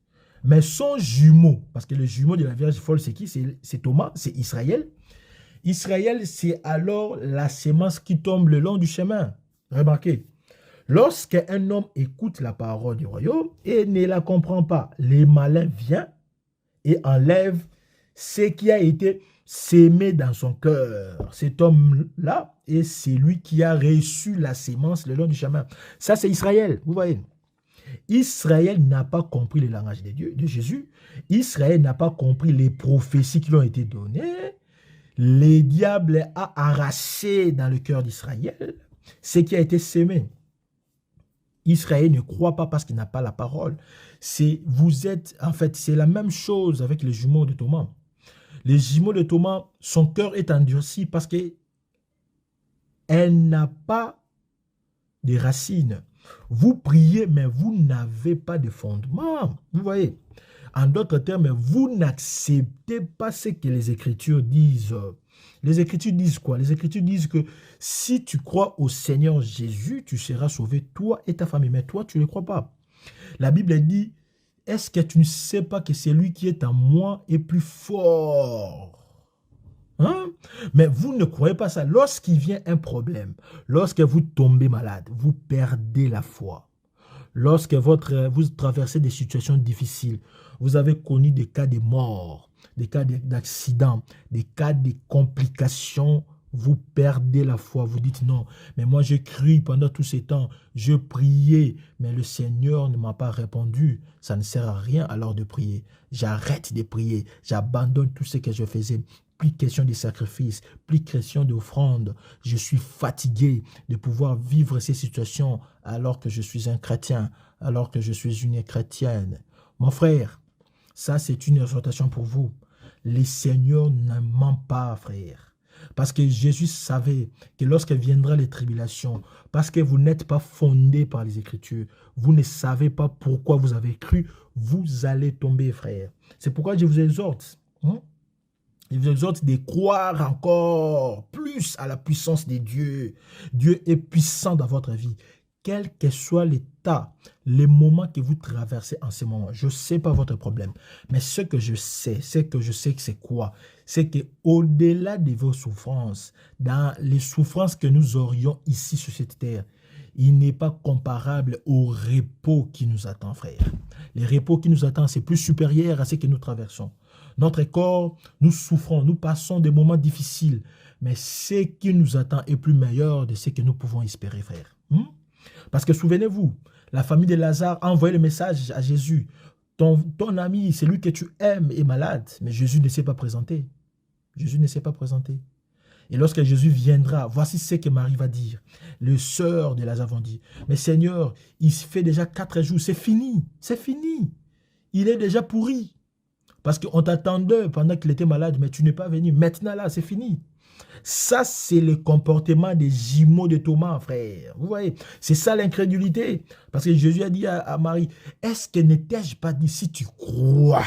mais son jumeau, parce que le jumeau de la Vierge folle, c'est qui? C'est Thomas, c'est Israël. Israël, c'est alors la sémence qui tombe le long du chemin. Remarquez, lorsqu'un homme écoute la parole du royaume et ne la comprend pas, les malins viennent et enlèvent ce qui a été sémé dans son cœur. Cet homme-là, et c'est lui qui a reçu la sémence le long du chemin. Ça, c'est Israël, vous voyez. Israël n'a pas compris le langage de Dieu, de Jésus. Israël n'a pas compris les prophéties qui lui ont été données. Le diable a arraché dans le cœur d'Israël ce qui a été sémé. Israël ne croit pas parce qu'il n'a pas la parole. En fait, c'est la même chose avec les jumeaux de Thomas. Les jumeaux de Thomas, son cœur est endurci parce qu'elle n'a pas de racines. Vous priez, mais vous n'avez pas de fondement. Vous voyez? En d'autres termes, vous n'acceptez pas ce que les Écritures disent. Les Écritures disent quoi? Les Écritures disent que si tu crois au Seigneur Jésus, tu seras sauvé, toi et ta famille. Mais toi, tu ne crois pas. La Bible dit, est-ce que tu ne sais pas que celui qui est en moi est plus fort? Hein? Mais vous ne croyez pas ça. Lorsqu'il vient un problème, lorsque vous tombez malade, vous perdez la foi. Lorsque vous traversez des situations difficiles, vous avez connu des cas de mort, des cas d'accident, des cas de complications, vous perdez la foi. Vous dites non, mais moi j'ai cru pendant tous ces temps, je priais, mais le Seigneur ne m'a pas répondu. Ça ne sert à rien alors de prier. J'arrête de prier, j'abandonne tout ce que je faisais. Plus question de sacrifice, plus question d'offrande. Je suis fatigué de pouvoir vivre ces situations alors que je suis un chrétien, alors que je suis une chrétienne. Mon frère, ça c'est une exhortation pour vous. Le Seigneur ne ment pas, frère. Parce que Jésus savait que lorsque viendra les tribulations, parce que vous n'êtes pas fondé par les Écritures, vous ne savez pas pourquoi vous avez cru, vous allez tomber, frère. C'est pourquoi je vous exhorte. Je vous exhorte de croire encore plus à la puissance de Dieu. Dieu est puissant dans votre vie. Quel que soit l'état, les moments que vous traversez en ce moment, je ne sais pas votre problème, mais ce que je sais, que c'est quoi? C'est qu'au-delà de vos souffrances, dans les souffrances que nous aurions ici sur cette terre, il n'est pas comparable au repos qui nous attend, frère. Les repos qui nous attendent, c'est plus supérieur à ce que nous traversons. Notre corps, nous souffrons, nous passons des moments difficiles, mais ce qui nous attend est plus meilleur de ce que nous pouvons espérer, frère. Parce que souvenez-vous, la famille de Lazare a envoyé le message à Jésus. Ton ami, celui que tu aimes, est malade, mais Jésus ne s'est pas présenté. Jésus ne s'est pas présenté. Et lorsque Jésus viendra, voici ce que Marie va dire. Les sœurs de Lazare vont dire, mais Seigneur, il fait déjà 4 jours, c'est fini, c'est fini. Il est déjà pourri. Parce qu'on t'attendait pendant qu'il était malade, mais tu n'es pas venu. Maintenant là, c'est fini. Ça, c'est le comportement des jumeaux de Thomas, frère. Vous voyez, c'est ça l'incrédulité. Parce que Jésus a dit à Marie, est-ce que ne t'ai-je pas dit, si tu crois,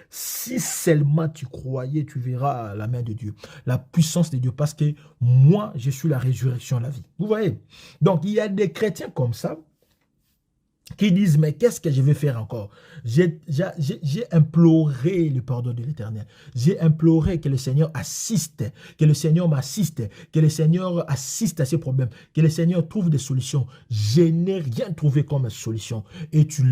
si seulement tu croyais, tu verras la main de Dieu, la puissance de Dieu, parce que moi, je suis la résurrection, la vie. Vous voyez? Donc, il y a des chrétiens comme ça, qui disent, mais qu'est-ce que je vais faire encore? J'ai imploré le pardon de l'Éternel. J'ai imploré que le Seigneur assiste, que le Seigneur m'assiste, que le Seigneur assiste à ces problèmes, que le Seigneur trouve des solutions. Je n'ai rien trouvé comme solution. Et tu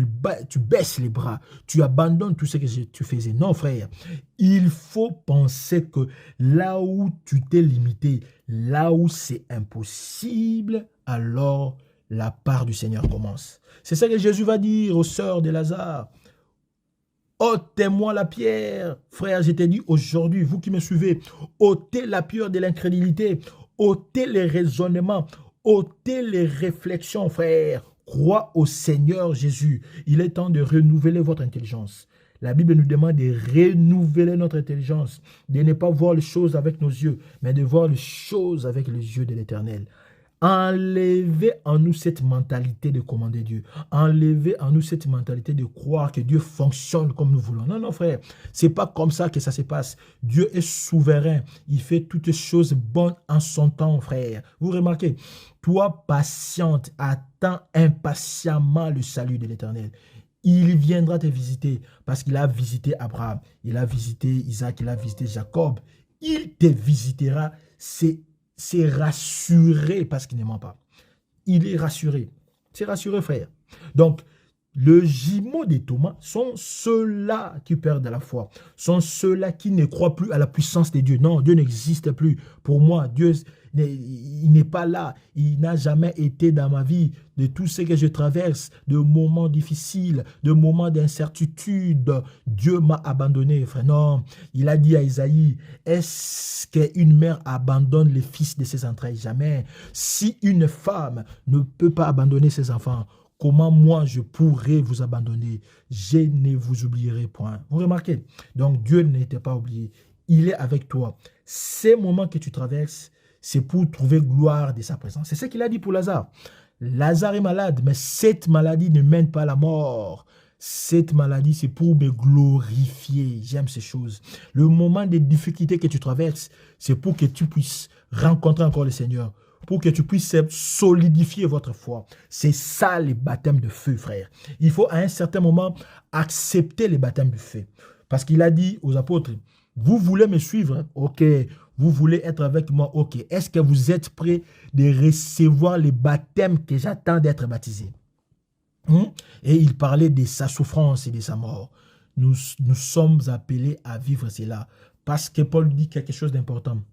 baisses les bras, tu abandonnes tout ce que tu faisais. Non, frère, il faut penser que là où tu t'es limité, là où c'est impossible, alors la part du Seigneur commence. C'est ça que Jésus va dire aux sœurs de Lazare. Ôtez-moi la pierre. Frère, je t'ai dit aujourd'hui, vous qui me suivez, ôtez la pierre de l'incrédulité, ôtez les raisonnements, ôtez les réflexions, frère. Crois au Seigneur Jésus. Il est temps de renouveler votre intelligence. La Bible nous demande de renouveler notre intelligence, de ne pas voir les choses avec nos yeux, mais de voir les choses avec les yeux de l'Éternel. Enlevez en nous cette mentalité de commander Dieu. Enlevez en nous cette mentalité de croire que Dieu fonctionne comme nous voulons. Non, non, frère. C'est pas comme ça que ça se passe. Dieu est souverain. Il fait toutes choses bonnes en son temps, frère. Vous remarquez, toi, patiente, attends impatiemment le salut de l'Éternel. Il viendra te visiter parce qu'il a visité Abraham, il a visité Isaac, il a visité Jacob. Il te visitera, c'est rassuré parce qu'il ne ment pas. Il est rassuré. C'est rassuré, frère. Donc, le jumeau de Thomas sont ceux-là qui perdent la foi. Sont ceux-là qui ne croient plus à la puissance de Dieu. Non, Dieu n'existe plus. Pour moi, Dieu, il n'est pas là. Il n'a jamais été dans ma vie. De tout ce que je traverse, de moments difficiles, de moments d'incertitude, Dieu m'a abandonné, frère. Non, il a dit à Isaïe, est-ce qu'une mère abandonne les fils de ses entrailles? Jamais. Si une femme ne peut pas abandonner ses enfants, comment moi je pourrais vous abandonner? Je ne vous oublierai point. Vous remarquez? Donc Dieu n'était pas oublié. Il est avec toi. Ces moments que tu traverses, c'est pour trouver gloire de sa présence. C'est ce qu'il a dit pour Lazare. Lazare est malade, mais cette maladie ne mène pas à la mort. Cette maladie, c'est pour me glorifier. J'aime ces choses. Le moment des difficultés que tu traverses, c'est pour que tu puisses rencontrer encore le Seigneur, pour que tu puisses solidifier votre foi. C'est ça les baptêmes de feu, frère. Il faut à un certain moment accepter les baptêmes de feu. Parce qu'il a dit aux apôtres, vous voulez me suivre? Ok. Vous voulez être avec moi? Ok. Est-ce que vous êtes prêts de recevoir les baptêmes que j'attends d'être baptisé? Et il parlait de sa souffrance et de sa mort. Nous sommes appelés à vivre cela. Parce que Paul dit quelque chose d'important.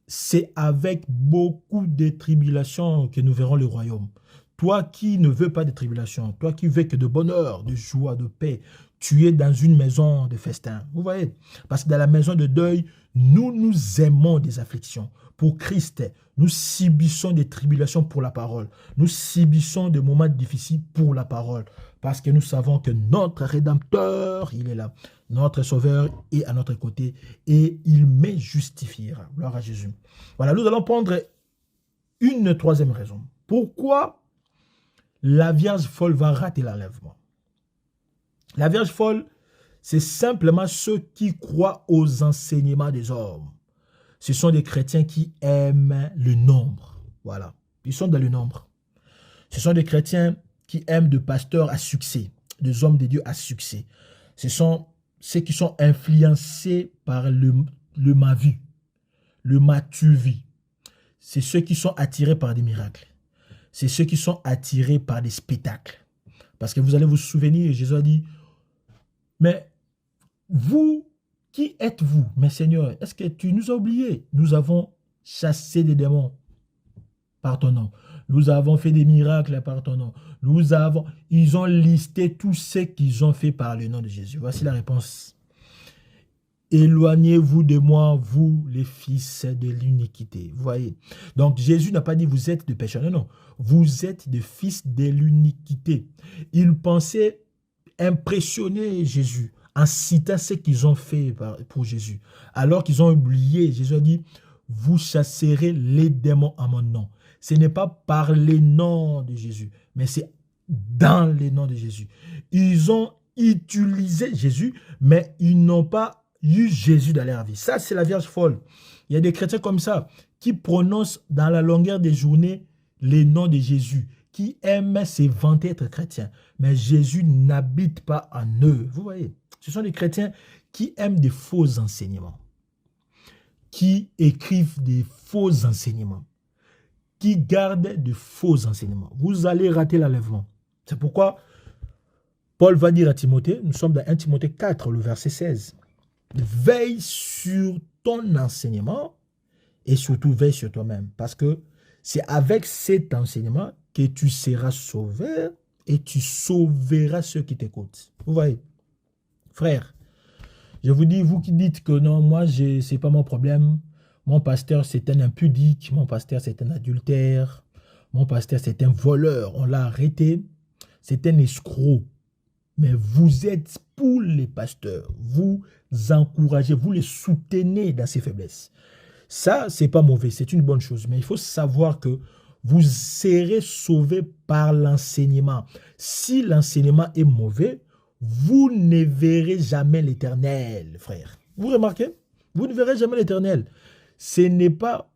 C'est avec beaucoup de tribulations que nous verrons le royaume. Toi qui ne veux pas de tribulation, toi qui veux que de bonheur, de joie, de paix, tu es dans une maison de festin. Vous voyez? Parce que dans la maison de deuil, nous aimons des afflictions. Pour Christ, nous subissons des tribulations pour la parole. Nous subissons des moments difficiles pour la parole. Parce que nous savons que notre Rédempteur, il est là. Notre Sauveur est à notre côté et il me justifiera. Gloire à Jésus. Voilà, nous allons prendre une troisième raison. Pourquoi la Vierge folle va rater l'enlèvement? La Vierge folle, c'est simplement ceux qui croient aux enseignements des hommes. Ce sont des chrétiens qui aiment le nombre. Voilà, ils sont dans le nombre. Ce sont des chrétiens qui aiment des pasteurs à succès, des hommes de Dieu à succès. Ce sont ceux qui sont influencés par le ma-vu, le ma-tu-vu. C'est ceux qui sont attirés par des miracles. C'est ceux qui sont attirés par des spectacles. Parce que vous allez vous souvenir, Jésus a dit, mais vous, qui êtes-vous? Mais Seigneur, est-ce que tu nous as oubliés? Nous avons chassé des démons par ton nom. Nous avons fait des miracles par ton nom. Ils ont listé tout ce qu'ils ont fait par le nom de Jésus. Voici la réponse. Éloignez-vous de moi, vous, les fils de l'iniquité. Vous voyez? Donc, Jésus n'a pas dit vous êtes des pécheurs. Non, non. Vous êtes des fils de l'iniquité. Il pensait impressionner Jésus en citant ce qu'ils ont fait pour Jésus. Alors qu'ils ont oublié, Jésus a dit, vous chasserez les démons à mon nom. Ce n'est pas par les noms de Jésus, mais c'est dans les noms de Jésus. Ils ont utilisé Jésus, mais ils n'ont pas eu Jésus dans leur vie. Ça, c'est la Vierge folle. Il y a des chrétiens comme ça qui prononcent dans la longueur des journées les noms de Jésus, qui aiment se vanter être chrétiens. Mais Jésus n'habite pas en eux. Vous voyez, ce sont des chrétiens qui aiment des faux enseignements, qui écrivent des faux enseignements, qui gardent de faux enseignements. Vous allez rater l'enlèvement. C'est pourquoi Paul va dire à Timothée, nous sommes dans 1 Timothée 4, le verset 16, veille sur ton enseignement et surtout veille sur toi-même. Parce que c'est avec cet enseignement que tu seras sauvé et tu sauveras ceux qui t'écoutent. Vous voyez, frère, je vous dis, vous qui dites que non, moi, ce n'est pas mon problème. Mon pasteur, c'est un impudique. Mon pasteur, c'est un adultère. Mon pasteur, c'est un voleur. On l'a arrêté. C'est un escroc. Mais vous êtes pour les pasteurs. Vous encouragez, vous les soutenez dans ses faiblesses. Ça, ce n'est pas mauvais. C'est une bonne chose. Mais il faut savoir que vous serez sauvés par l'enseignement. Si l'enseignement est mauvais, vous ne verrez jamais l'Éternel, frère. Vous remarquez? Vous ne verrez jamais l'Éternel. Ce n'est pas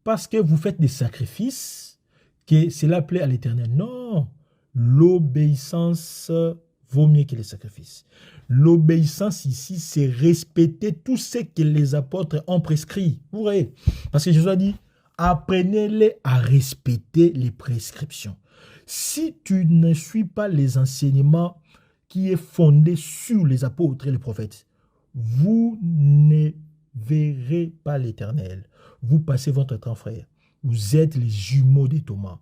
parce que vous faites des sacrifices que cela plaît à l'Éternel. Non, l'obéissance vaut mieux que les sacrifices. L'obéissance ici, c'est respecter tout ce que les apôtres ont prescrit. Vous voyez? Parce que Jésus a dit, apprenez-les à respecter les prescriptions. Si tu ne suis pas les enseignements qui est fondé sur les apôtres et les prophètes, vous ne verrez pas l'Éternel. Vous passez votre temps, frère. Vous êtes les jumeaux de Thomas.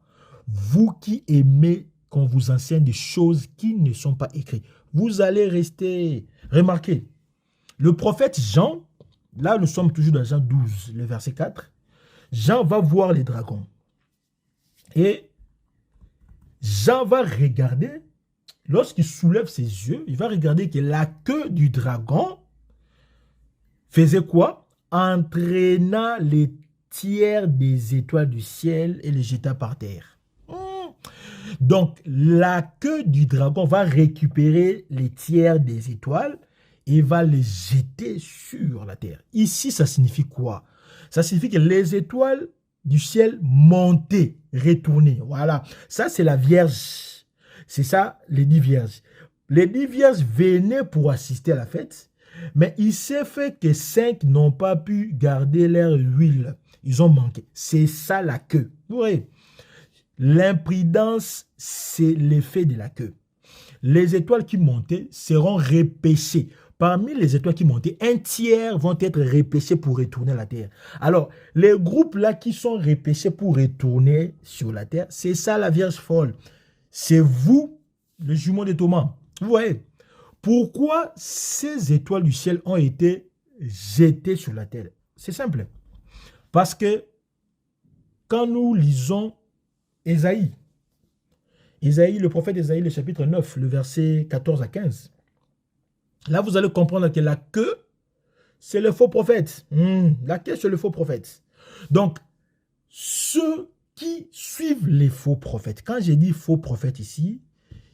Vous qui aimez qu'on vous enseigne des choses qui ne sont pas écrites, vous allez rester. Remarquez, le prophète Jean, là nous sommes toujours dans Jean 12, le verset 4, Jean va voir les dragons. Et Jean va regarder. Lorsqu'il soulève ses yeux, il va regarder que la queue du dragon faisait quoi? Entraîna les tiers des étoiles du ciel et les jeta par terre. Donc, la queue du dragon va récupérer les tiers des étoiles et va les jeter sur la terre. Ici, ça signifie quoi? Ça signifie que les étoiles du ciel montaient, retournaient. Voilà. Ça, c'est la Vierge. C'est ça, les 10 vierges. Les 10 vierges venaient pour assister à la fête, mais il s'est fait que 5 n'ont pas pu garder leur huile. Ils ont manqué. C'est ça la queue. Vous voyez? L'imprudence, c'est l'effet de la queue. Les étoiles qui montaient seront repêchées. Parmi les étoiles qui montaient, un tiers vont être repêchés pour retourner à la terre. Alors, les groupes là qui sont repêchés pour retourner sur la terre, c'est ça la Vierge folle. C'est vous, le jumeau de Thomas. Vous voyez? Pourquoi ces étoiles du ciel ont été jetées sur la terre? C'est simple. Parce que quand nous lisons Ésaïe, le prophète Ésaïe, le chapitre 9, le verset 14 à 15, là, vous allez comprendre que la queue, c'est le faux prophète. La queue, c'est le faux prophète. Donc, ceux qui suivent les faux prophètes, quand j'ai dit faux prophète ici,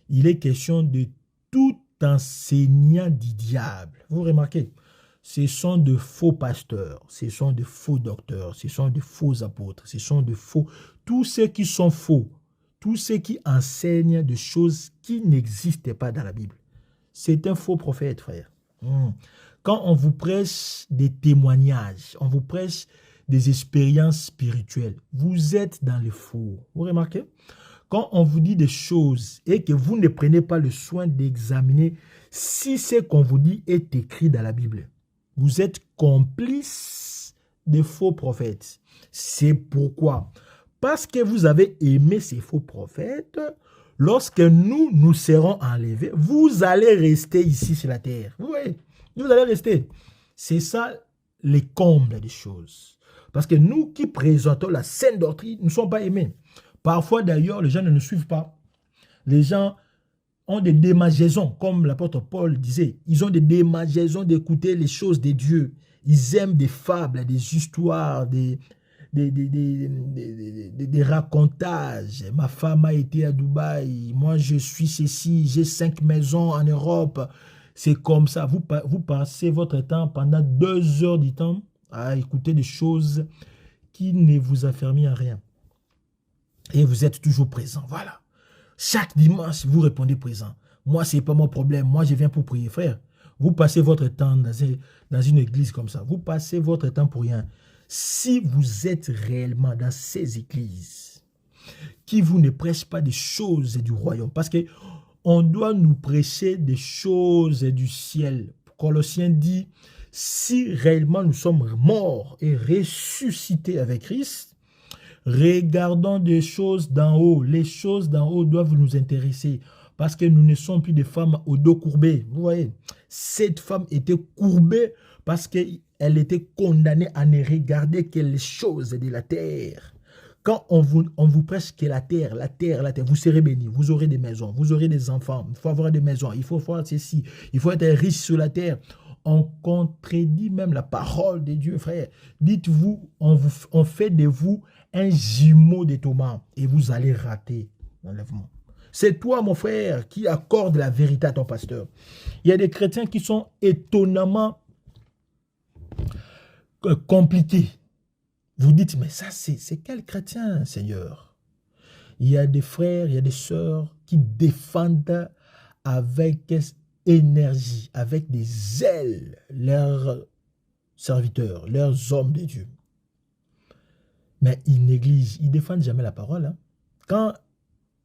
il est question de tout enseignant du diable. Vous remarquez, ce sont de faux pasteurs, ce sont de faux docteurs, ce sont de faux apôtres, ce sont de faux... Tous ceux qui sont faux, tous ceux qui enseignent des choses qui n'existaient pas dans la Bible. C'est un faux prophète, frère. Quand on vous prêche des témoignages, on vous prêche des expériences spirituelles, vous êtes dans le faux. Vous remarquez? Quand on vous dit des choses et que vous ne prenez pas le soin d'examiner si ce qu'on vous dit est écrit dans la Bible, vous êtes complice des faux prophètes. C'est pourquoi, parce que vous avez aimé ces faux prophètes, lorsque nous serons enlevés, vous allez rester ici sur la terre. Vous voyez, vous allez rester. C'est ça les combles des choses. Parce que nous qui présentons la saine doctrine, nous ne sommes pas aimés. Parfois d'ailleurs, les gens ne nous suivent pas. Les gens ont des démangeaisons, comme l'apôtre Paul disait. Ils ont des démangeaisons d'écouter les choses de Dieu. Ils aiment des fables, des histoires, des racontages. Ma femme a été à Dubaï, moi je suis ceci, j'ai 5 maisons en Europe. C'est comme ça. Vous passez votre temps pendant 2 heures du temps à écouter des choses qui ne vous affirment à rien. Et vous êtes toujours présent. Voilà. Chaque dimanche, vous répondez présent. Moi, ce n'est pas mon problème. Moi, je viens pour prier. Frère, vous passez votre temps dans une église comme ça. Vous passez votre temps pour rien. Si vous êtes réellement dans ces églises qui vous ne prêchent pas des choses du royaume, parce que on doit nous prêcher des choses du ciel. Colossiens dit, si réellement nous sommes morts et ressuscités avec Christ, regardons des choses d'en haut. Les choses d'en haut doivent nous intéresser parce que nous ne sommes plus des femmes au dos courbé. Vous voyez, cette femme était courbée parce qu'elle était condamnée à ne regarder que les choses de la terre. Quand on vous prêche que la terre, vous serez bénis, vous aurez des maisons, vous aurez des enfants, il faut avoir des maisons, il faut faire ceci, il faut être riche sur la terre. On contredit même la parole de Dieu, frère. Dites-vous, on fait de vous un jumeau de Thomas et vous allez rater l'enlèvement. C'est toi, mon frère, qui accorde la vérité à ton pasteur. Il y a des chrétiens qui sont étonnamment compliqués. Vous dites, mais ça, c'est quel chrétien, Seigneur? Il y a des frères, il y a des sœurs qui défendent avec énergie, avec des ailes, leurs serviteurs, leurs hommes de Dieu. Mais ils négligent, ils ne défendent jamais la parole. Hein. Quand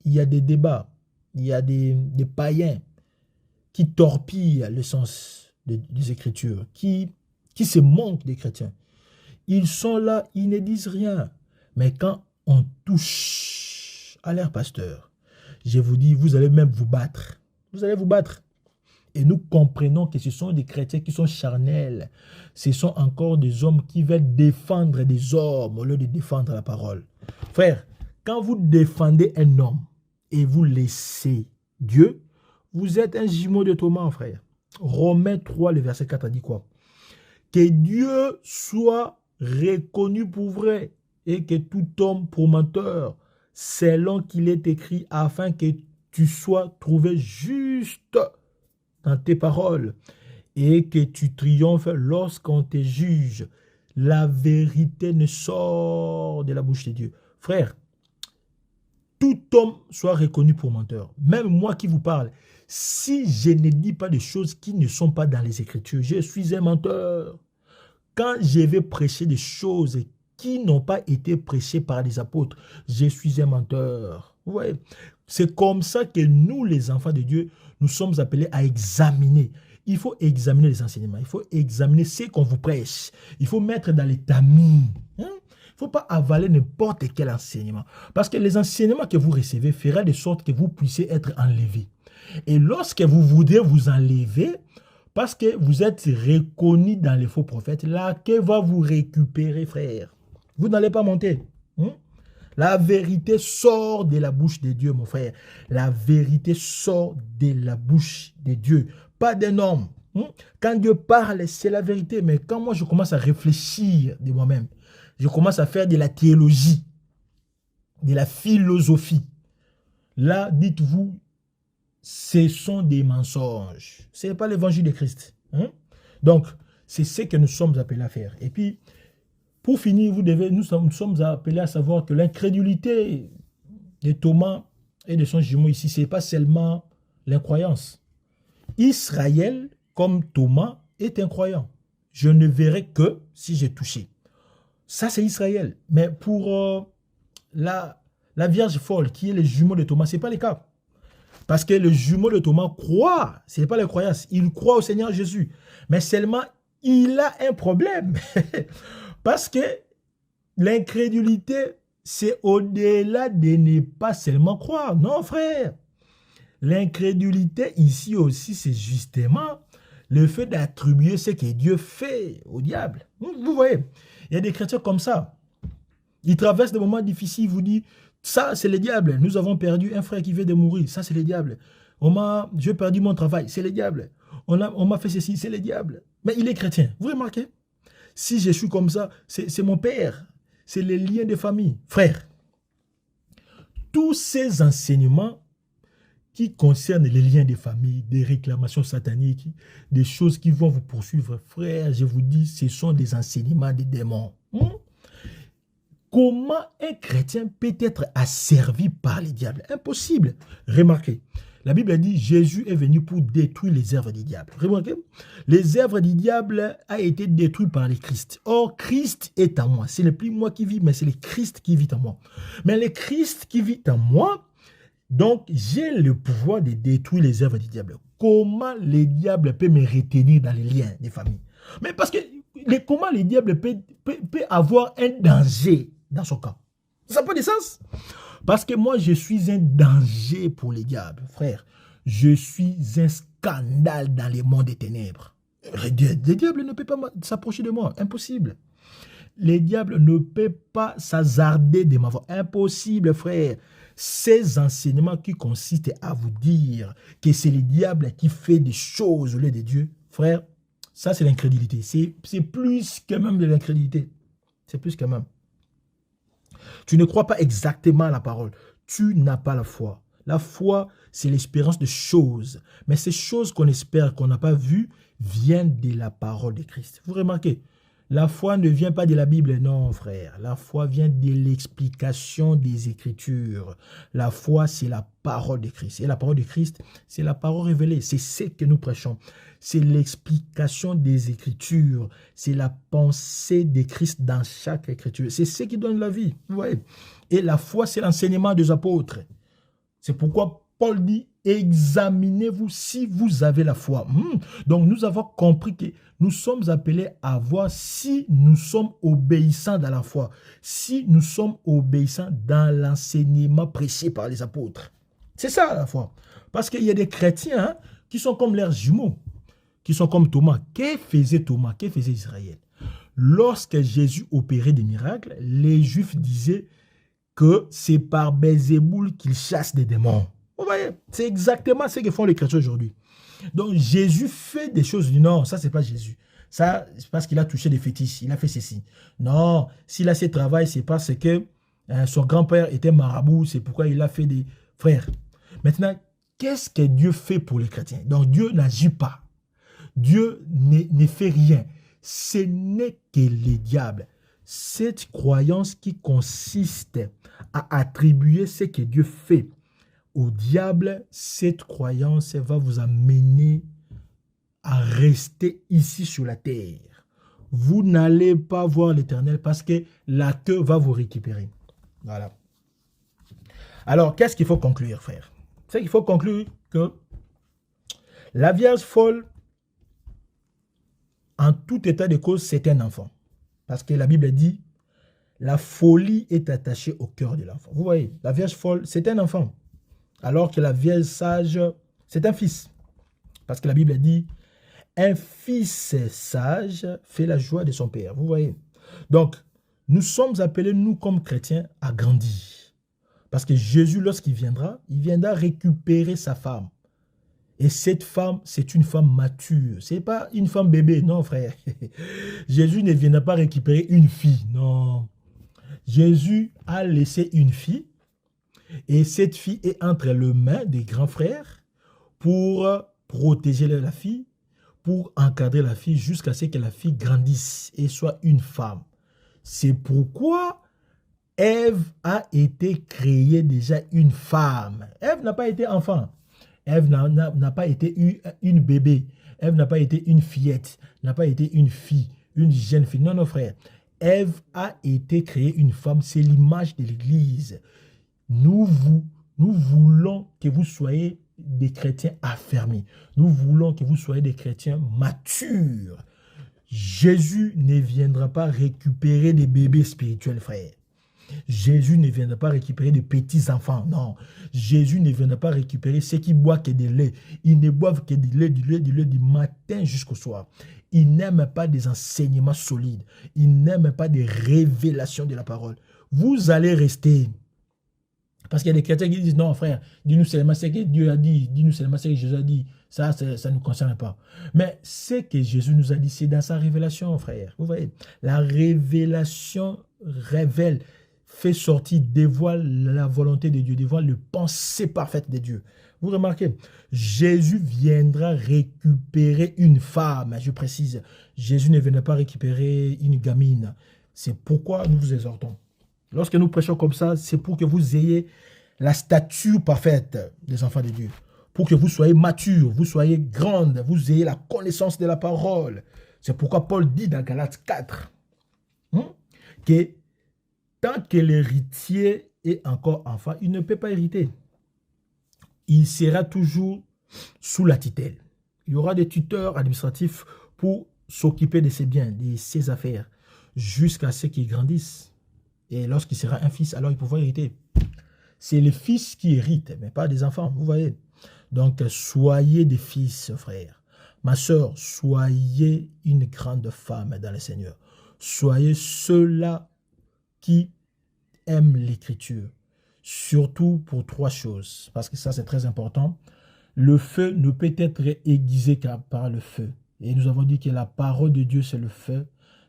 il y a des débats, il y a des païens qui torpillent le sens des Écritures, qui se moquent des chrétiens. Ils sont là, ils ne disent rien. Mais quand on touche à leur pasteur, je vous dis, vous allez même vous battre. Vous allez vous battre. Et nous comprenons que ce sont des chrétiens qui sont charnels. Ce sont encore des hommes qui veulent défendre des hommes au lieu de défendre la parole. Frère, quand vous défendez un homme et vous laissez Dieu, vous êtes un jumeau de Thomas, frère. Romains 3, le verset 4 a dit quoi? Que Dieu soit reconnu pour vrai et que tout homme pour menteur, selon qu'il est écrit, afin que tu sois trouvé juste dans tes paroles et que tu triomphes lorsqu'on te juge. La vérité ne sort de la bouche de Dieu. Frère, tout homme soit reconnu pour menteur. Même moi qui vous parle, si je ne dis pas des choses qui ne sont pas dans les Écritures, je suis un menteur. Quand je vais prêcher des choses qui n'ont pas été prêchées par les apôtres, je suis un menteur. Vous voyez, c'est comme ça que nous, les enfants de Dieu, nous sommes appelés à examiner. Il faut examiner les enseignements. Il faut examiner ce qu'on vous prêche. Il faut mettre dans les tamis. Il ne faut pas avaler n'importe quel enseignement. Parce que les enseignements que vous recevez feront de sorte que vous puissiez être enlevés. Et lorsque vous voudrez vous enlever, parce que vous êtes reconnu dans les faux prophètes, là, que va vous récupérer, frère? Vous n'allez pas monter. La vérité sort de la bouche de Dieu, mon frère. La vérité sort de la bouche de Dieu. Pas d'un homme. Quand Dieu parle, c'est la vérité. Mais quand moi, je commence à réfléchir de moi-même, je commence à faire de la théologie, de la philosophie, là, dites-vous, ce sont des mensonges. Ce n'est pas l'évangile de Christ. Donc, c'est ce que nous sommes appelés à faire. Et puis, pour finir, nous sommes appelés à savoir que l'incrédulité de Thomas et de son jumeau ici, ce n'est pas seulement l'incroyance. Israël, comme Thomas, est incroyant. Je ne verrai que si j'ai touché. Ça, c'est Israël. Mais pour la Vierge folle, qui est le jumeau de Thomas, ce n'est pas le cas. Parce que le jumeau de Thomas croit, ce n'est pas la croyance, il croit au Seigneur Jésus. Mais seulement, il a un problème. Parce que l'incrédulité, c'est au-delà de ne pas seulement croire. Non, frère. L'incrédulité, ici aussi, c'est justement le fait d'attribuer ce que Dieu fait au diable. Vous voyez, il y a des chrétiens comme ça. Ils traversent des moments difficiles, ils vous disent, ça, c'est le diable. Nous avons perdu un frère qui vient de mourir. Ça, c'est le diable. J'ai perdu mon travail. C'est le diable. On m'a fait ceci. C'est le diable. Mais il est chrétien. Vous remarquez? Si je suis comme ça, c'est mon père. C'est les liens de famille. Frère, tous ces enseignements qui concernent les liens de famille, des réclamations sataniques, des choses qui vont vous poursuivre, frère, je vous dis, ce sont des enseignements des démons. Comment un chrétien peut être asservi par les diables? Impossible. Remarquez, la Bible dit Jésus est venu pour détruire les œuvres du diable. Remarquez, les œuvres du diable ont été détruites par le Christ. Or, Christ est en moi. Ce n'est plus moi qui vis, mais c'est le Christ qui vit en moi. Mais le Christ qui vit en moi, donc j'ai le pouvoir de détruire les œuvres du diable. Comment le diable peut me retenir dans les liens des familles? Mais parce que comment le diable peut avoir un danger dans son cas? Ça n'a pas de sens. Parce que moi, je suis un danger pour les diables, frère. Je suis un scandale dans les mondes des ténèbres. Les diables ne peuvent pas s'approcher de moi. Impossible. Les diables ne peuvent pas s'hasarder de ma voix. Impossible, frère. Ces enseignements qui consistent à vous dire que c'est le diable qui fait des choses au lieu de Dieu, frère, ça c'est l'incrédulité. C'est plus que même de l'incrédulité. C'est plus que même. Tu ne crois pas exactement à la parole. Tu n'as pas la foi. La foi, c'est l'espérance de choses. Mais ces choses qu'on espère, qu'on n'a pas vues, viennent de la parole de Christ. Vous remarquez, la foi ne vient pas de la Bible, non, frère. La foi vient de l'explication des Écritures. La foi, c'est la parole de Christ. Et la parole de Christ, c'est la parole révélée. C'est ce que nous prêchons. C'est l'explication des Écritures. C'est la pensée de Christ dans chaque Écriture. C'est ce qui donne la vie. Vous voyez? Et la foi, c'est l'enseignement des apôtres. C'est pourquoi Paul dit, examinez-vous si vous avez la foi. Donc, nous avons compris que nous sommes appelés à voir si nous sommes obéissants dans la foi, si nous sommes obéissants dans l'enseignement prêché par les apôtres. C'est ça la foi. Parce qu'il y a des chrétiens qui sont comme leurs jumeaux, qui sont comme Thomas. Que faisait Thomas? Que faisait Israël? Lorsque Jésus opérait des miracles, les Juifs disaient que c'est par Belzéboul qu'ils chassent des démons. Vous voyez, c'est exactement ce que font les chrétiens aujourd'hui. Donc, Jésus fait des choses. Non, ça, c'est pas Jésus. Ça, c'est parce qu'il a touché des fétiches. Il a fait ceci. Non, s'il a ce travail, c'est parce que Son grand-père était marabout, c'est pourquoi il a fait des frères. Maintenant, qu'est-ce que Dieu fait pour les chrétiens? Donc Dieu n'agit pas. Dieu ne fait rien. Ce n'est que les diables. Cette croyance qui consiste à attribuer ce que Dieu fait au diable, cette croyance va vous amener à rester ici sur la terre. Vous n'allez pas voir l'Éternel parce que la queue va vous récupérer. Voilà. Alors, qu'est-ce qu'il faut conclure, frère? C'est qu'il faut conclure que la Vierge folle, en tout état de cause, c'est un enfant. Parce que la Bible dit, la folie est attachée au cœur de l'enfant. Vous voyez, la Vierge folle, c'est un enfant. Alors que la Vierge sage, c'est un fils. Parce que la Bible dit, un fils sage fait la joie de son père. Vous voyez. Donc, nous sommes appelés, nous comme chrétiens, à grandir. Parce que Jésus, lorsqu'il viendra, il viendra récupérer sa femme. Et cette femme, c'est une femme mature. Ce n'est pas une femme bébé, non frère. Jésus ne viendra pas récupérer une fille, non. Jésus a laissé une fille et cette fille est entre les mains des grands frères pour protéger la fille, pour encadrer la fille jusqu'à ce que la fille grandisse et soit une femme. C'est pourquoi Ève a été créée déjà une femme. Ève n'a pas été enfant. Ève n'a pas été une bébé. Ève n'a pas été une fillette, n'a pas été une fille, une jeune fille. Non, non, frère. Ève a été créée une femme. C'est l'image de l'Église. Nous voulons que vous soyez des chrétiens affermis. Nous voulons que vous soyez des chrétiens matures. Jésus ne viendra pas récupérer des bébés spirituels, frère. Jésus ne viendra pas récupérer des petits-enfants, non. Jésus ne viendra pas récupérer ceux qui boivent que du lait. Ils ne boivent que du lait, du matin jusqu'au soir. Ils n'aiment pas des enseignements solides. Ils n'aiment pas des révélations de la parole. Vous allez rester. Parce qu'il y a des chrétiens qui disent, non frère, dis-nous seulement ce que Dieu a dit, dis-nous seulement ce que Jésus a dit. Ça ne nous concerne pas. Mais ce que Jésus nous a dit, c'est dans sa révélation, frère. Vous voyez, la révélation révèle, fait sortir, dévoile la volonté de Dieu, dévoile le pensée parfaite de Dieu. Vous remarquez, Jésus viendra récupérer une femme, je précise. Jésus ne viendra pas récupérer une gamine. C'est pourquoi nous vous exhortons. Lorsque nous prêchons comme ça, c'est pour que vous ayez la stature parfaite des enfants de Dieu. Pour que vous soyez matures, vous soyez grandes, vous ayez la connaissance de la parole. C'est pourquoi Paul dit dans Galates 4 que tant que l'héritier est encore enfant, il ne peut pas hériter. Il sera toujours sous la tutelle. Il y aura des tuteurs administratifs pour s'occuper de ses biens, de ses affaires, jusqu'à ce qu'il grandisse. Et lorsqu'il sera un fils, alors il pourra hériter. C'est les fils qui héritent, mais pas des enfants, vous voyez. Donc, soyez des fils, frères. Ma soeur, soyez une grande femme dans le Seigneur. Soyez ceux-là qui aiment l'Écriture. Surtout pour 3 choses, parce que ça c'est très important. Le feu ne peut être aiguisé qu'à par le feu. Et nous avons dit que la parole de Dieu c'est le feu.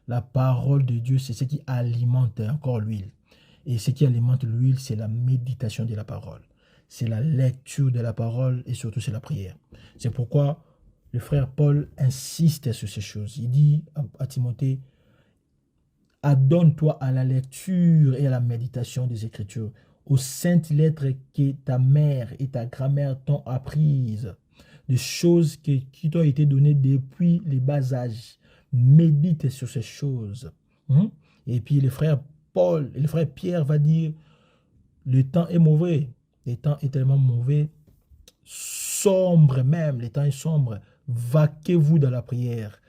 La parole de Dieu, c'est ce qui alimente encore l'huile. Et ce qui alimente l'huile, c'est la méditation de la parole. C'est la lecture de la parole et surtout c'est la prière. C'est pourquoi le frère Paul insiste sur ces choses. Il dit à Timothée, adonne-toi à la lecture et à la méditation des Écritures, aux saintes lettres que ta mère et ta grand-mère t'ont apprises, des choses qui t'ont été données depuis les bas âges. Médite sur ces choses. Et puis le frère Paul, le frère Pierre va dire, le temps est mauvais. Le temps est tellement mauvais, sombre même, le temps est sombre. Vaquez-vous dans la prière.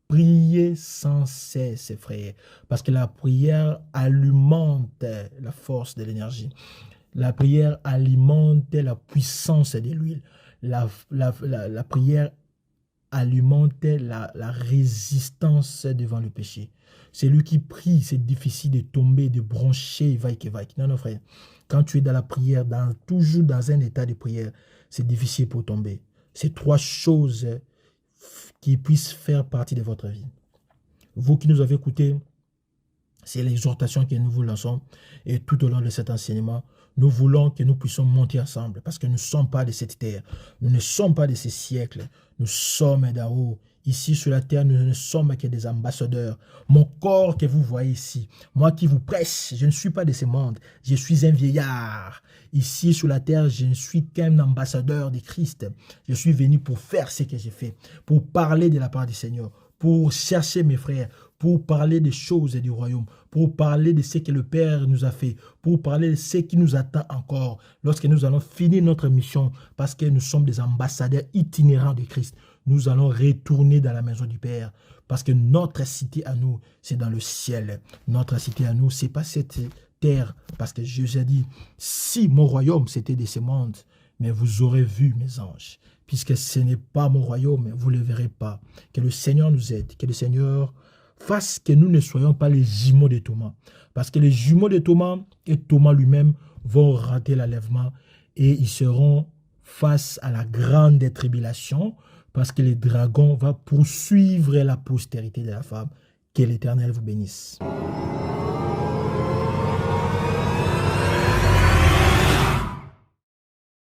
Priez sans cesse, frères, parce que la prière alimente la force de l'énergie. La prière alimente la puissance de l'huile. La prière alimente la résistance devant le péché. Celui qui prie, c'est difficile de tomber, de broncher, vaille. Non, non, frère. Quand tu es dans la prière, toujours dans un état de prière, c'est difficile pour tomber. C'est 3 choses qui puissent faire partie de votre vie. Vous qui nous avez écoutés, C'est l'exhortation que nous vous lançons. Et tout au long de cet enseignement, nous voulons que nous puissions monter ensemble. Parce que nous ne sommes pas de cette terre. Nous ne sommes pas de ces siècles. Nous sommes d'en haut. Ici sur la terre, nous ne sommes que des ambassadeurs. Mon corps que vous voyez ici, moi qui vous presse, je ne suis pas de ce monde. Je suis un vieillard. Ici sur la terre, je ne suis qu'un ambassadeur de Christ. Je suis venu pour faire ce que j'ai fait, pour parler de la part du Seigneur, pour chercher mes frères, pour parler des choses du royaume, pour parler de ce que le Père nous a fait, pour parler de ce qui nous attend encore lorsque nous allons finir notre mission, parce que nous sommes des ambassadeurs itinérants de Christ. Nous allons retourner dans la maison du Père, parce que notre cité à nous, c'est dans le ciel. Notre cité à nous, c'est pas cette terre, parce que Jésus a dit, si mon royaume c'était de ce monde, mais vous aurez vu mes anges. Puisque ce n'est pas mon royaume, vous ne le verrez pas. Que le Seigneur nous aide, que le Seigneur fasse que nous ne soyons pas les jumeaux de Thomas. Parce que les jumeaux de Thomas et Thomas lui-même vont rater l'enlèvement et ils seront face à la grande tribulation parce que le dragon va poursuivre la postérité de la femme. Que l'Éternel vous bénisse.